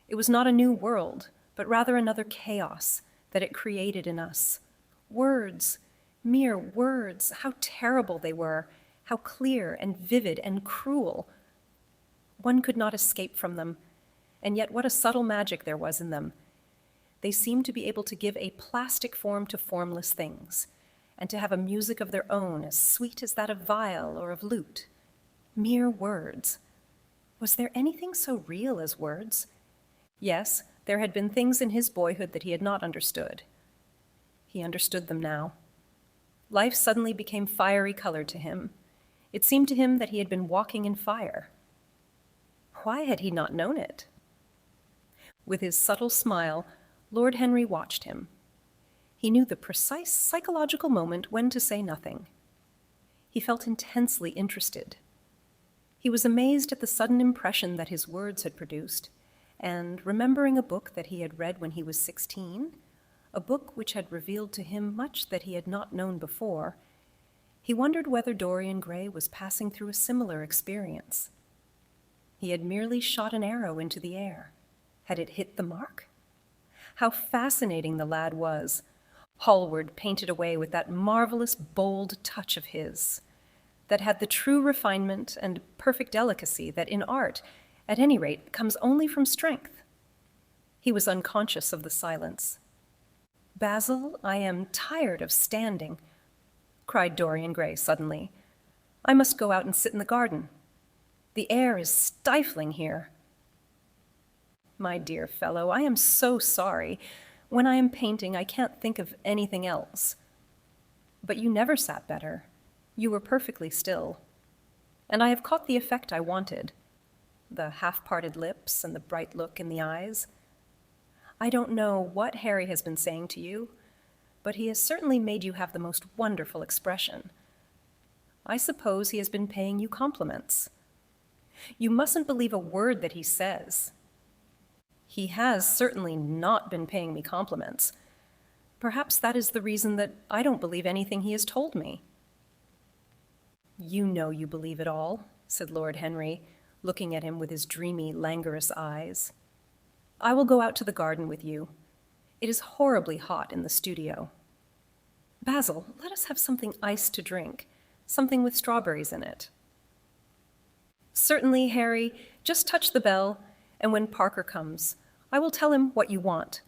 It was not a new world, but rather another chaos that it created in us. Words, mere words, how terrible they were, how clear and vivid and cruel. One could not escape from them, and yet what a subtle magic there was in them. They seemed to be able to give a plastic form to formless things, and to have a music of their own as sweet as that of viol or of lute. Mere words. Was there anything so real as words? Yes, there had been things in his boyhood that he had not understood. He understood them now. Life suddenly became fiery colored to him. It seemed to him that he had been walking in fire. Why had he not known it? With his subtle smile, Lord Henry watched him. He knew the precise psychological moment when to say nothing. He felt intensely interested. He was amazed at the sudden impression that his words had produced, and remembering a book that he had read when he was 16, a book which had revealed to him much that he had not known before, he wondered whether Dorian Gray was passing through a similar experience. He had merely shot an arrow into the air. Had it hit the mark? How fascinating the lad was, Hallward painted away with that marvelous, bold touch of his, that had the true refinement and perfect delicacy that in art, at any rate, comes only from strength. He was unconscious of the silence. "Basil, I am tired of standing," cried Dorian Gray suddenly. "I must go out and sit in the garden. The air is stifling here." "My dear fellow, I am so sorry. When I am painting, I can't think of anything else. But you never sat better. You were perfectly still. And I have caught the effect I wanted. The half-parted lips and the bright look in the eyes. I don't know what Harry has been saying to you, but he has certainly made you have the most wonderful expression. I suppose he has been paying you compliments. You mustn't believe a word that he says. He has certainly not been paying me compliments. Perhaps that is the reason that I don't believe anything he has told me." "You know you believe it all," said Lord Henry, looking at him with his dreamy, languorous eyes. "I will go out to the garden with you. It is horribly hot in the studio. Basil, let us have something iced to drink, something with strawberries in it." "Certainly, Harry. Just touch the bell, and when Parker comes, I will tell him what you want.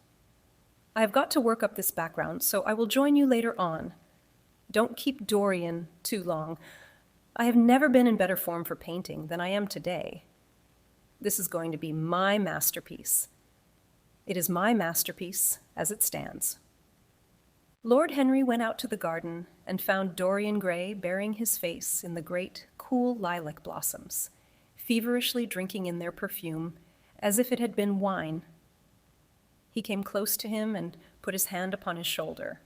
I have got to work up this background, so I will join you later on. Don't keep Dorian too long. I have never been in better form for painting than I am today. This is going to be my masterpiece. It is my masterpiece as it stands." Lord Henry went out to the garden and found Dorian Gray burying his face in the great, cool lilac blossoms, feverishly drinking in their perfume as if it had been wine. He came close to him and put his hand upon his shoulder.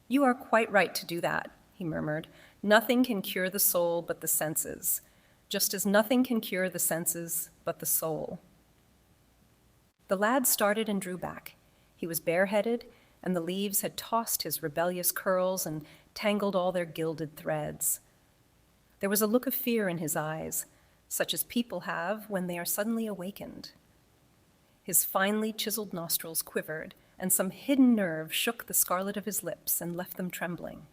"You are quite right to do that," he murmured. "Nothing can cure the soul but the senses, just as nothing can cure the senses but the soul." The lad started and drew back. He was bareheaded, and the leaves had tossed his rebellious curls and tangled all their gilded threads. There was a look of fear in his eyes, such as people have when they are suddenly awakened. His finely chiseled nostrils quivered, and some hidden nerve shook the scarlet of his lips and left them trembling.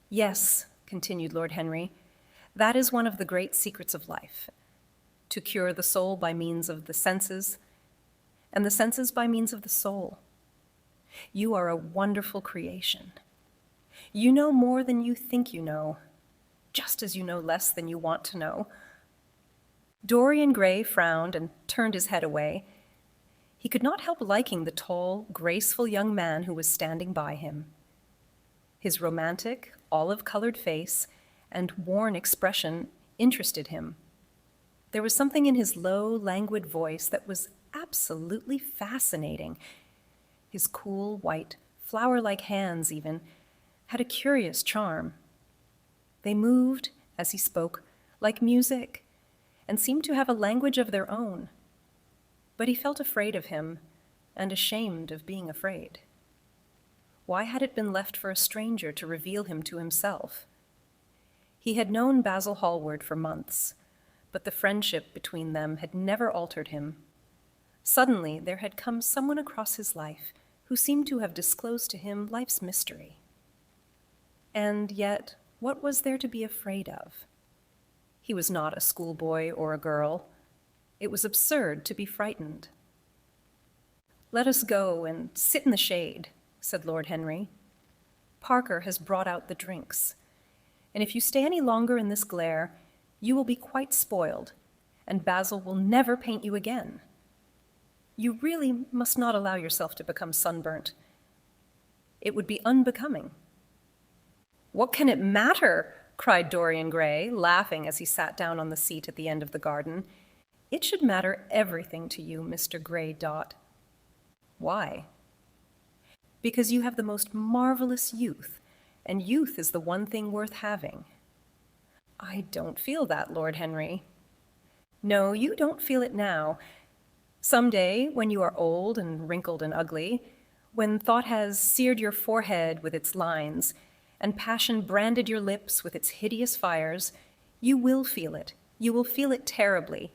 "Yes," continued Lord Henry, "that is one of the great secrets of life, to cure the soul by means of the senses, and the senses by means of the soul. You are a wonderful creation. You know more than you think you know, just as you know less than you want to know." Dorian Gray frowned and turned his head away. He could not help liking the tall, graceful young man who was standing by him. His romantic, olive-colored face and worn expression interested him. There was something in his low, languid voice that was absolutely fascinating. His cool, white, flower-like hands, even, had a curious charm. They moved, as he spoke, like music, and seemed to have a language of their own. But he felt afraid of him, and ashamed of being afraid. Why had it been left for a stranger to reveal him to himself? He had known Basil Hallward for months, but the friendship between them had never altered him. Suddenly, there had come someone across his life who seemed to have disclosed to him life's mystery. And yet, what was there to be afraid of? He was not a schoolboy or a girl. It was absurd to be frightened. "Let us go and sit in the shade," said Lord Henry. "Parker has brought out the drinks, and if you stay any longer in this glare, you will be quite spoiled, and Basil will never paint you again. You really must not allow yourself to become sunburnt. It would be unbecoming." "What can it matter?" cried Dorian Gray, laughing as he sat down on the seat at the end of the garden. "It should matter everything to you, Mr. Gray Dot." "Why?" "Because you have the most marvelous youth, and youth is the one thing worth having." "I don't feel that, Lord Henry." "No, you don't feel it now. Some day, when you are old and wrinkled and ugly, when thought has seared your forehead with its lines, and passion branded your lips with its hideous fires, you will feel it. You will feel it terribly.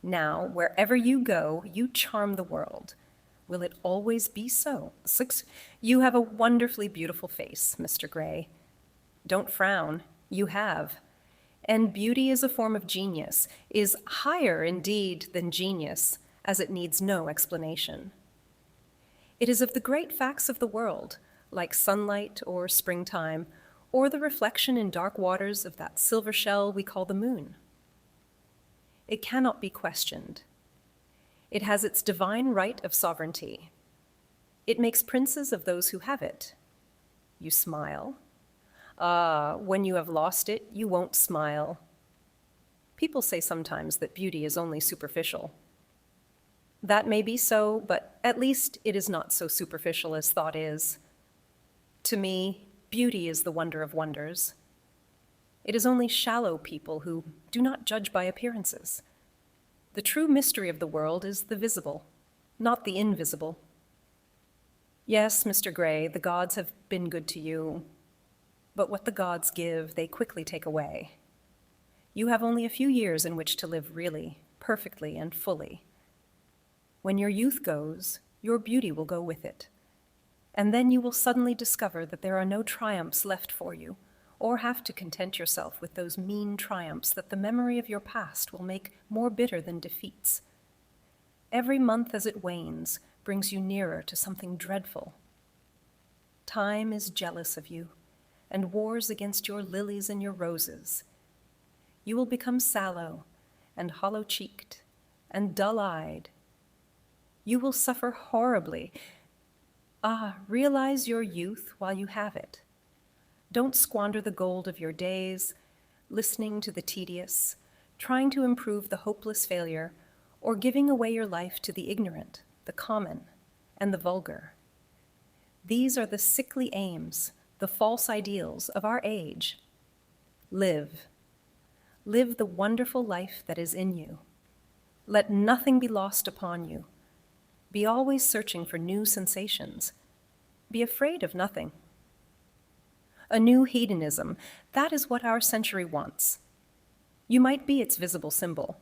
Now, wherever you go, you charm the world. Will it always be so? You have a wonderfully beautiful face, Mr. Gray. Don't frown. You have. And beauty is a form of genius, is higher indeed than genius, as it needs no explanation. It is of the great facts of the world, like sunlight or springtime, or the reflection in dark waters of that silver shell we call the moon. It cannot be questioned. It has its divine right of sovereignty. It makes princes of those who have it. You smile. Ah, when you have lost it, you won't smile. People say sometimes that beauty is only superficial. That may be so, but at least it is not so superficial as thought is. To me, beauty is the wonder of wonders. It is only shallow people who do not judge by appearances. The true mystery of the world is the visible, not the invisible. Yes, Mr. Gray, the gods have been good to you, but what the gods give, they quickly take away. You have only a few years in which to live really, perfectly, and fully. When your youth goes, your beauty will go with it. And then you will suddenly discover that there are no triumphs left for you, or have to content yourself with those mean triumphs that the memory of your past will make more bitter than defeats. Every month as it wanes brings you nearer to something dreadful. Time is jealous of you, and wars against your lilies and your roses. You will become sallow, and hollow-cheeked, and dull-eyed. You will suffer horribly. Ah, realize your youth while you have it. Don't squander the gold of your days, listening to the tedious, trying to improve the hopeless failure, or giving away your life to the ignorant, the common, and the vulgar. These are the sickly aims, the false ideals of our age. Live. Live the wonderful life that is in you. Let nothing be lost upon you. Be always searching for new sensations. Be afraid of nothing. A new hedonism, that is what our century wants. You might be its visible symbol.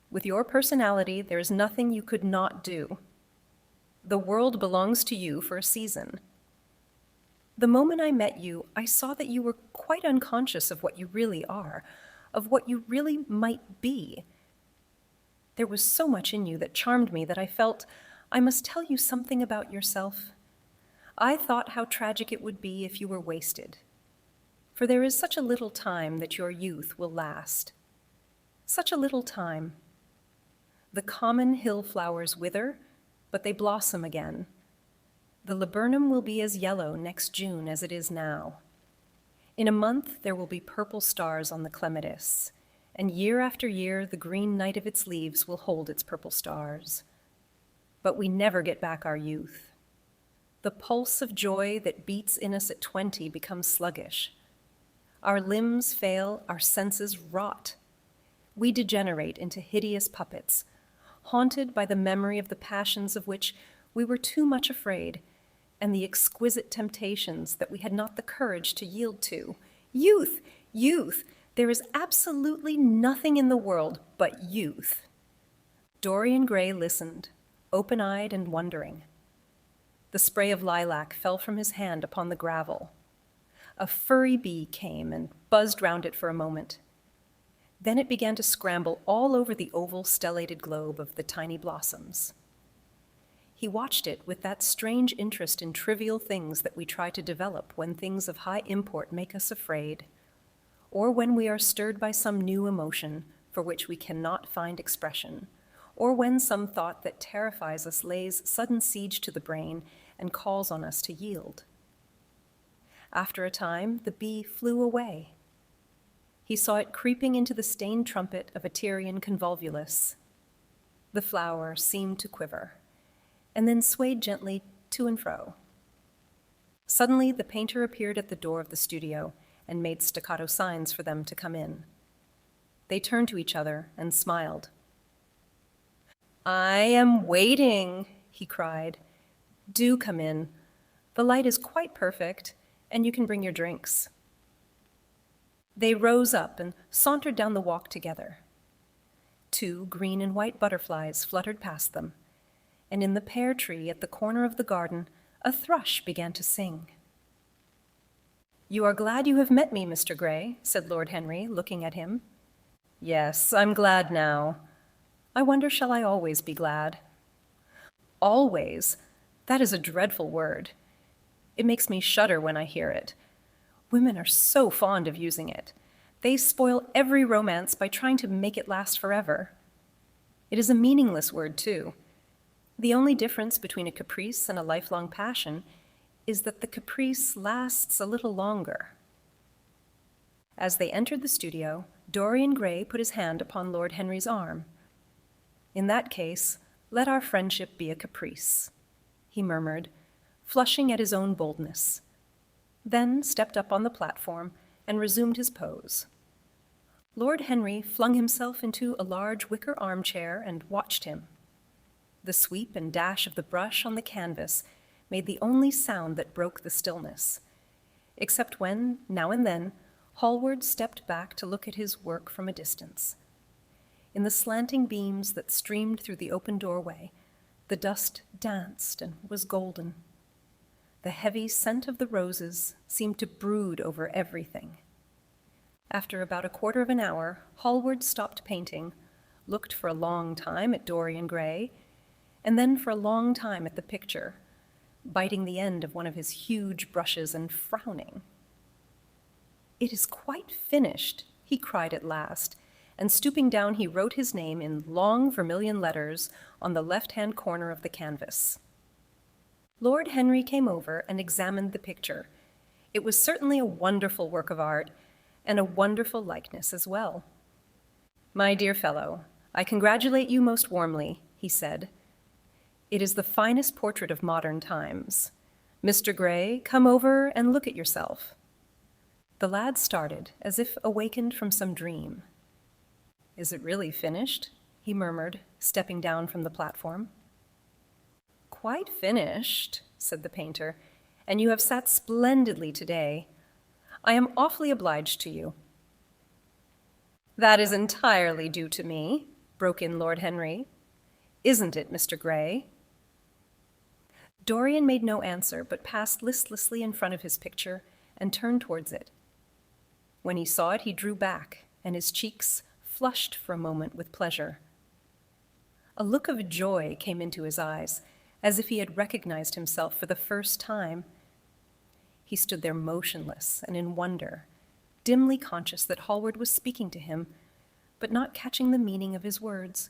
With your personality, there is nothing you could not do. The world belongs to you for a season. The moment I met you, I saw that you were quite unconscious of what you really are, of what you really might be. There was so much in you that charmed me that I felt I must tell you something about yourself. I thought how tragic it would be if you were wasted. For there is such a little time that your youth will last. Such a little time. The common hill flowers wither, but they blossom again. The laburnum will be as yellow next June as it is now. In a month there will be purple stars on the clematis, and year after year the green night of its leaves will hold its purple stars. But we never get back our youth. The pulse of joy that beats in us at 20 becomes sluggish. Our limbs fail, our senses rot. We degenerate into hideous puppets, haunted by the memory of the passions of which we were too much afraid, and the exquisite temptations that we had not the courage to yield to. Youth! Youth! There is absolutely nothing in the world but youth. Dorian Gray listened, open-eyed and wondering. The spray of lilac fell from his hand upon the gravel. A furry bee came and buzzed round it for a moment. Then it began to scramble all over the oval stellated globe of the tiny blossoms. He watched it with that strange interest in trivial things that we try to develop when things of high import make us afraid, or when we are stirred by some new emotion for which we cannot find expression, or when some thought that terrifies us lays sudden siege to the brain and calls on us to yield. After a time, the bee flew away. He saw it creeping into the stained trumpet of a Tyrian convolvulus. The flower seemed to quiver, and then swayed gently to and fro. Suddenly, the painter appeared at the door of the studio and made staccato signs for them to come in. They turned to each other and smiled. "I am waiting," he cried. "Do come in. The light is quite perfect, and you can bring your drinks." They rose up and sauntered down the walk together. 2 green and white butterflies fluttered past them, and in the pear tree at the corner of the garden, a thrush began to sing. "You are glad you have met me, Mr. Gray," said Lord Henry, looking at him. "Yes, I'm glad now. I wonder, shall I always be glad?" "Always? That is a dreadful word. It makes me shudder when I hear it. Women are so fond of using it. They spoil every romance by trying to make it last forever. It is a meaningless word, too. The only difference between a caprice and a lifelong passion is that the caprice lasts a little longer." As they entered the studio, Dorian Gray put his hand upon Lord Henry's arm. "In that case, let our friendship be a caprice," he murmured, flushing at his own boldness, then stepped up on the platform and resumed his pose. Lord Henry flung himself into a large wicker armchair and watched him. The sweep and dash of the brush on the canvas made the only sound that broke the stillness, except when, now and then, Hallward stepped back to look at his work from a distance. In the slanting beams that streamed through the open doorway, the dust danced and was golden. The heavy scent of the roses seemed to brood over everything. After about a quarter of an hour, Hallward stopped painting, looked for a long time at Dorian Gray, and then for a long time at the picture, biting the end of one of his huge brushes and frowning. "It is quite finished," he cried at last, and stooping down he wrote his name in long vermilion letters on the left-hand corner of the canvas. Lord Henry came over and examined the picture. It was certainly a wonderful work of art, and a wonderful likeness as well. "My dear fellow, I congratulate you most warmly," he said. "It is the finest portrait of modern times. Mr. Gray, come over and look at yourself." The lad started, as if awakened from some dream. "Is it really finished?" he murmured, stepping down from the platform. "Quite finished," said the painter, "and you have sat splendidly today. I am awfully obliged to you." "That is entirely due to me," broke in Lord Henry. "Isn't it, Mr. Gray?" Dorian made no answer, but passed listlessly in front of his picture and turned towards it. When he saw it, he drew back, and his cheeks flushed for a moment with pleasure. A look of joy came into his eyes, as if he had recognized himself for the first time. He stood there motionless and in wonder, dimly conscious that Hallward was speaking to him, but not catching the meaning of his words.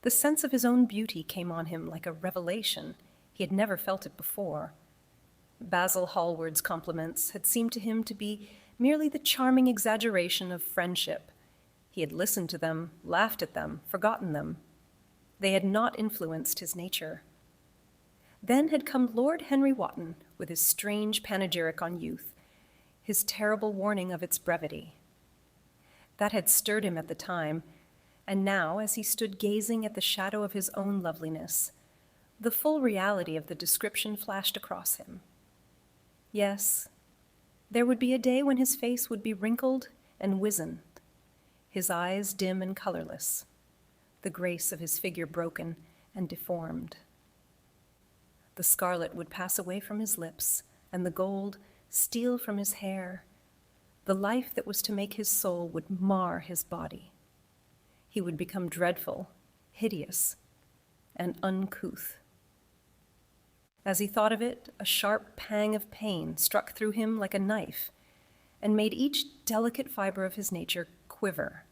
The sense of his own beauty came on him like a revelation. He had never felt it before. Basil Hallward's compliments had seemed to him to be merely the charming exaggeration of friendship. He had listened to them, laughed at them, forgotten them. They had not influenced his nature. Then had come Lord Henry Wotton with his strange panegyric on youth, his terrible warning of its brevity. That had stirred him at the time, and now, as he stood gazing at the shadow of his own loveliness, the full reality of the description flashed across him. Yes, there would be a day when his face would be wrinkled and wizened, his eyes dim and colorless, the grace of his figure broken, and deformed. The scarlet would pass away from his lips, and the gold steal from his hair. The life that was to make his soul would mar his body. He would become dreadful, hideous, and uncouth. As he thought of it, a sharp pang of pain struck through him like a knife and made each delicate fiber of his nature quiver.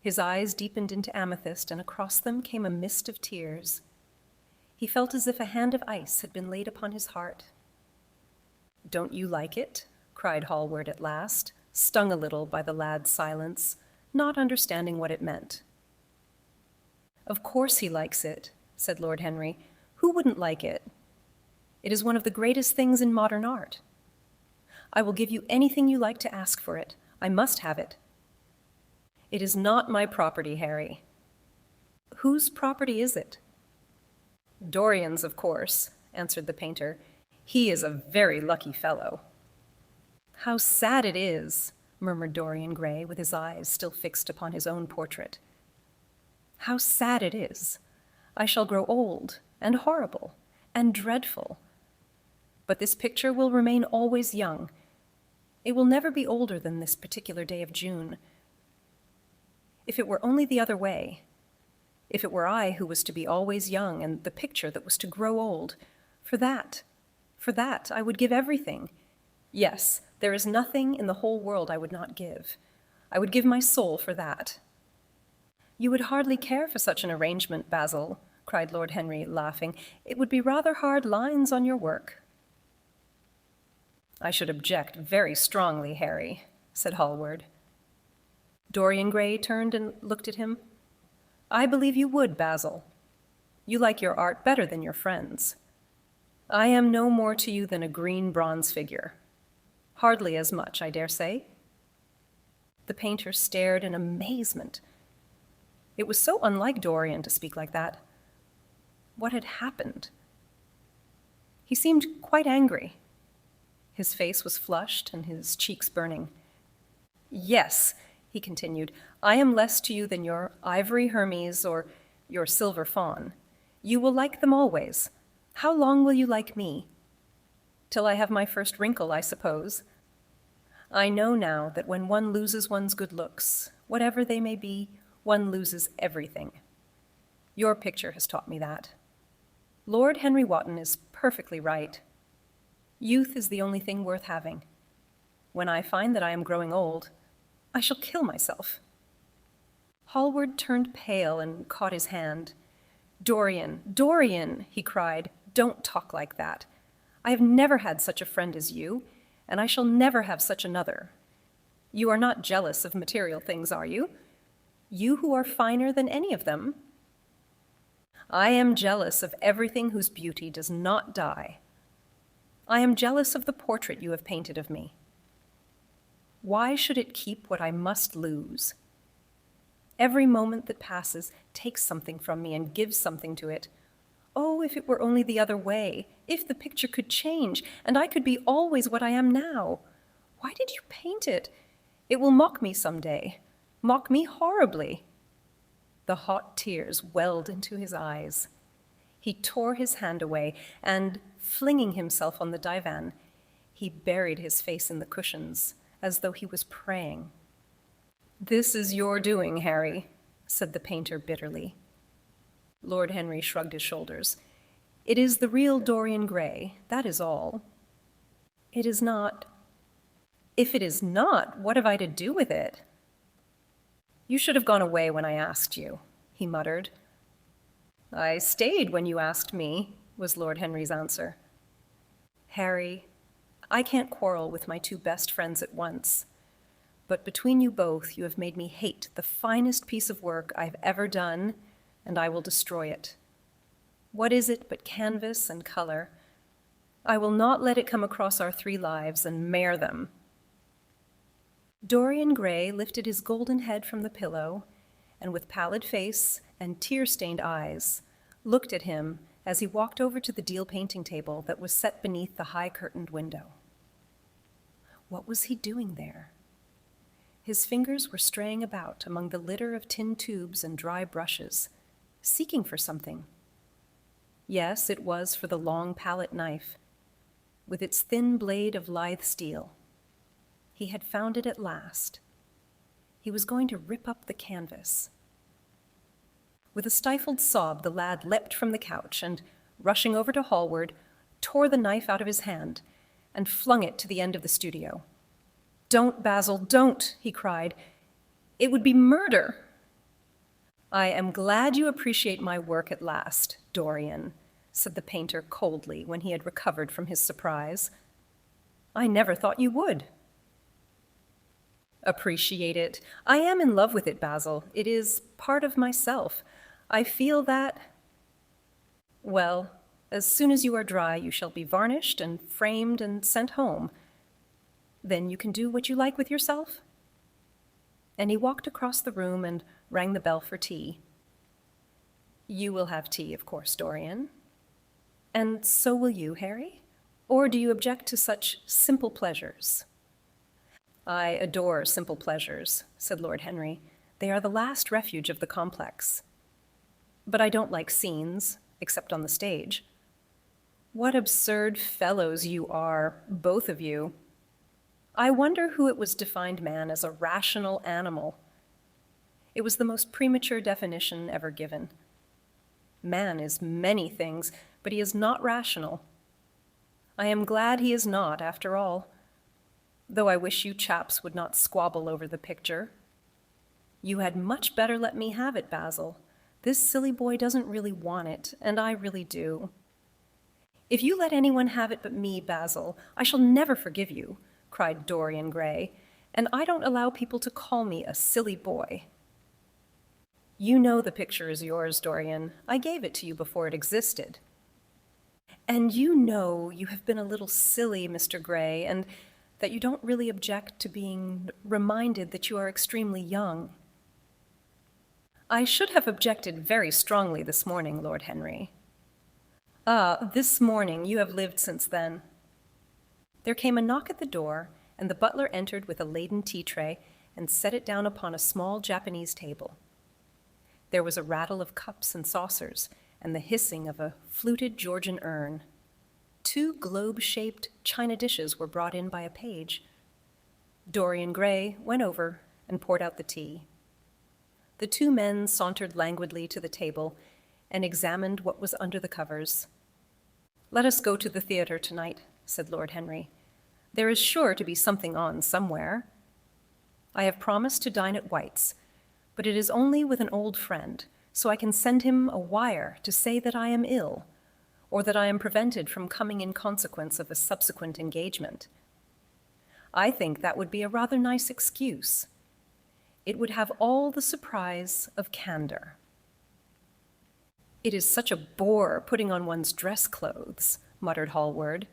His eyes deepened into amethyst, and across them came a mist of tears. He felt as if a hand of ice had been laid upon his heart. "Don't you like it?" cried Hallward at last, stung a little by the lad's silence, not understanding what it meant. "Of course he likes it," said Lord Henry. "Who wouldn't like it? It is one of the greatest things in modern art. I will give you anything you like to ask for it. I must have it." "It is not my property, Harry." "Whose property is it?" "Dorian's, of course," answered the painter. "He is a very lucky fellow." "How sad it is," murmured Dorian Gray, with his eyes still fixed upon his own portrait. "How sad it is. I shall grow old and horrible and dreadful. But this picture will remain always young. It will never be older than this particular day of June. If it were only the other way, if it were I who was to be always young and the picture that was to grow old, for that, I would give everything. Yes, there is nothing in the whole world I would not give. I would give my soul for that." "You would hardly care for such an arrangement, Basil," cried Lord Henry, laughing. "It would be rather hard lines on your work." "I should object very strongly, Harry," said Hallward. Dorian Gray turned and looked at him. "I believe you would, Basil. You like your art better than your friends. I am no more to you than a green bronze figure. Hardly as much, I dare say." The painter stared in amazement. It was so unlike Dorian to speak like that. What had happened? He seemed quite angry. His face was flushed and his cheeks burning. "Yes," he continued, "I am less to you than your ivory Hermes or your silver fawn. You will like them always. How long will you like me? Till I have my first wrinkle, I suppose. I know now that when one loses one's good looks, whatever they may be, one loses everything. Your picture has taught me that. Lord Henry Wotton is perfectly right. Youth is the only thing worth having. When I find that I am growing old, I shall kill myself." Hallward turned pale and caught his hand. "Dorian, Dorian," he cried, "don't talk like that. I have never had such a friend as you, and I shall never have such another. You are not jealous of material things, are you? You who are finer than any of them?" "I am jealous of everything whose beauty does not die. I am jealous of the portrait you have painted of me. Why should it keep what I must lose? Every moment that passes takes something from me and gives something to it. Oh, if it were only the other way, if the picture could change, and I could be always what I am now. Why did you paint it? It will mock me some day, mock me horribly." The hot tears welled into his eyes. He tore his hand away, and, flinging himself on the divan, he buried his face in the cushions, as though he was praying. "This is your doing, Harry," said the painter bitterly. Lord Henry shrugged his shoulders. "It is the real Dorian Gray, that is all." "It is not." "If it is not, what have I to do with it?" "You should have gone away when I asked you," he muttered. "I stayed when you asked me," was Lord Henry's answer. "Harry, I can't quarrel with my two best friends at once, but between you both you have made me hate the finest piece of work I've ever done, and I will destroy it. What is it but canvas and color? I will not let it come across our 3 lives and mare them." Dorian Gray lifted his golden head from the pillow, and with pallid face and tear-stained eyes, looked at him as he walked over to the deal painting table that was set beneath the high-curtained window. What was he doing there? His fingers were straying about among the litter of tin tubes and dry brushes. seeking for something. Yes, it was for the long palette knife, with its thin blade of lithe steel. He had found it at last. He was going to rip up the canvas. With a stifled sob, the lad leapt from the couch and, rushing over to Hallward, tore the knife out of his hand and flung it to the end of the studio. "Don't, Basil, don't," he cried. "It would be murder." "I am glad you appreciate my work at last, Dorian," said the painter coldly when he had recovered from his surprise. "I never thought you would." "Appreciate it. I am in love with it, Basil. It is part of myself. I feel that... Well, as soon as you are dry, you shall be varnished and framed and sent home. Then you can do what you like with yourself." And he walked across the room and rang the bell for tea. "You will have tea, of course, Dorian. And so will you, Harry? Or do you object to such simple pleasures?" "I adore simple pleasures," said Lord Henry. "They are the last refuge of the complex. But I don't like scenes, except on the stage." "What absurd fellows you are, both of you. I wonder who it was defined man as a rational animal. It was the most premature definition ever given. Man is many things, but he is not rational. I am glad he is not, after all, though I wish you chaps would not squabble over the picture. You had much better let me have it, Basil. This silly boy doesn't really want it, and I really do. If you let anyone have it but me, Basil, I shall never forgive you," cried Dorian Gray, "and I don't allow people to call me a silly boy." "You know the picture is yours, Dorian. I gave it to you before it existed. And you know you have been a little silly, Mr. Gray, and that you don't really object to being reminded that you are extremely young." "I should have objected very strongly this morning, Lord Henry." "Ah, this morning. You have lived since then." There came a knock at the door, and the butler entered with a laden tea tray and set it down upon a small Japanese table. There was a rattle of cups and saucers and the hissing of a fluted Georgian urn. 2 globe-shaped china dishes were brought in by a page. Dorian Gray went over and poured out the tea. The 2 men sauntered languidly to the table and examined what was under the covers. "Let us go to the theatre tonight," said Lord Henry. "There is sure to be something on somewhere. I have promised to dine at White's, but it is only with an old friend, so I can send him a wire to say that I am ill, or that I am prevented from coming in consequence of a subsequent engagement. I think that would be a rather nice excuse. It would have all the surprise of candor." "It is such a bore putting on one's dress clothes," muttered Hallward.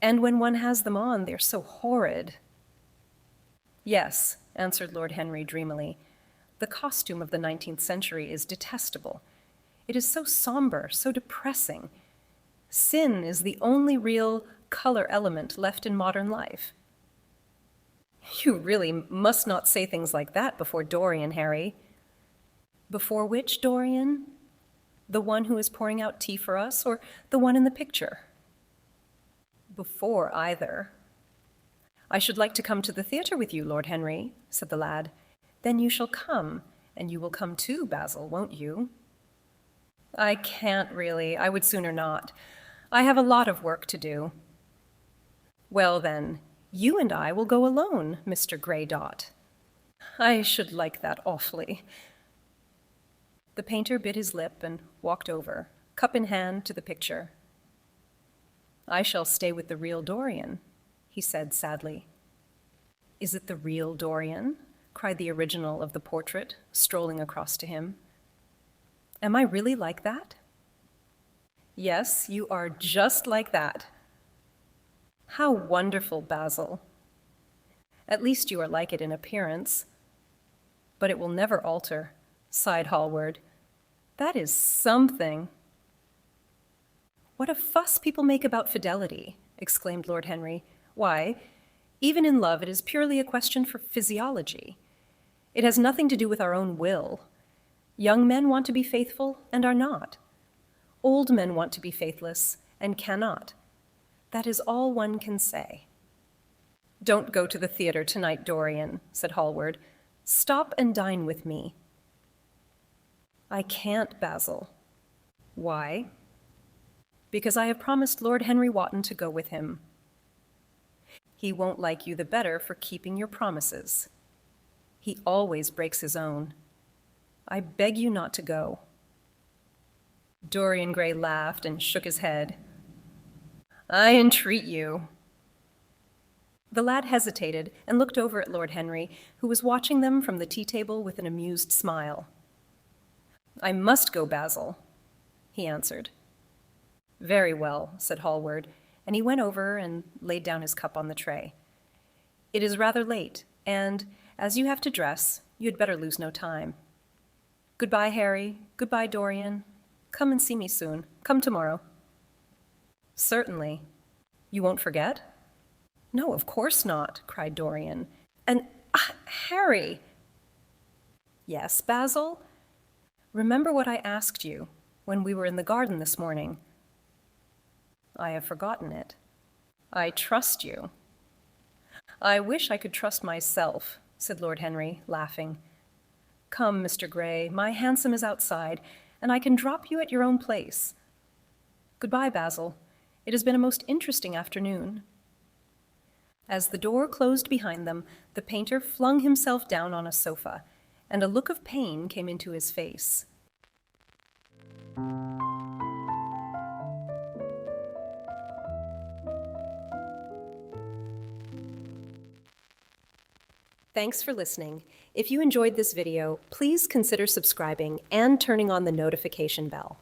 "And when one has them on, they're so horrid." "Yes," answered Lord Henry dreamily. "The costume of the 19th century is detestable. It is so somber, so depressing. Sin is the only real color element left in modern life." "You really must not say things like that before Dorian, Harry." "Before which Dorian? The one who is pouring out tea for us, or the one in the picture?" "Before either." "I should like to come to the theatre with you, Lord Henry," said the lad. "Then you shall come, and you will come too, Basil, won't you?" "I can't really. I would sooner not. I have a lot of work to do." "Well, then, you and I will go alone, Mr. Grey Dot." "I should like that awfully." The painter bit his lip and walked over, cup in hand, to the picture. "I shall stay with the real Dorian," he said sadly. "Is it the real Dorian?" cried the original of the portrait, strolling across to him. "Am I really like that?" "Yes, you are just like that." "How wonderful, Basil." "At least you are like it in appearance." "But it will never alter," sighed Hallward. "That is something." "What a fuss people make about fidelity," exclaimed Lord Henry. "Why, even in love it is purely a question for physiology. It has nothing to do with our own will. Young men want to be faithful and are not. Old men want to be faithless and cannot. That is all one can say. "Don't go to the theater tonight, Dorian," said Hallward. "Stop and dine with me." "I can't, Basil." "Why?" "Because I have promised Lord Henry Wotton to go with him." "He won't like you the better for keeping your promises. He always breaks his own. I beg you not to go." Dorian Gray laughed and shook his head. "I entreat you." The lad hesitated and looked over at Lord Henry, who was watching them from the tea-table with an amused smile. "I must go, Basil," he answered. "Very well," said Hallward, and he went over and laid down his cup on the tray. "It is rather late, and, as you have to dress, you had better lose no time. Goodbye, Harry. Goodbye, Dorian. Come and see me soon. Come tomorrow." "Certainly. You won't forget?" "No, of course not," cried Dorian. "And, Harry!" "Yes, Basil? Remember what I asked you when we were in the garden this morning." "I have forgotten it." "I trust you." "I wish I could trust myself," said Lord Henry, laughing. "Come, Mr. Gray, my hansom is outside, and I can drop you at your own place. Goodbye, Basil. It has been a most interesting afternoon." As the door closed behind them, the painter flung himself down on a sofa, and a look of pain came into his face. Thanks for listening. If you enjoyed this video, please consider subscribing and turning on the notification bell.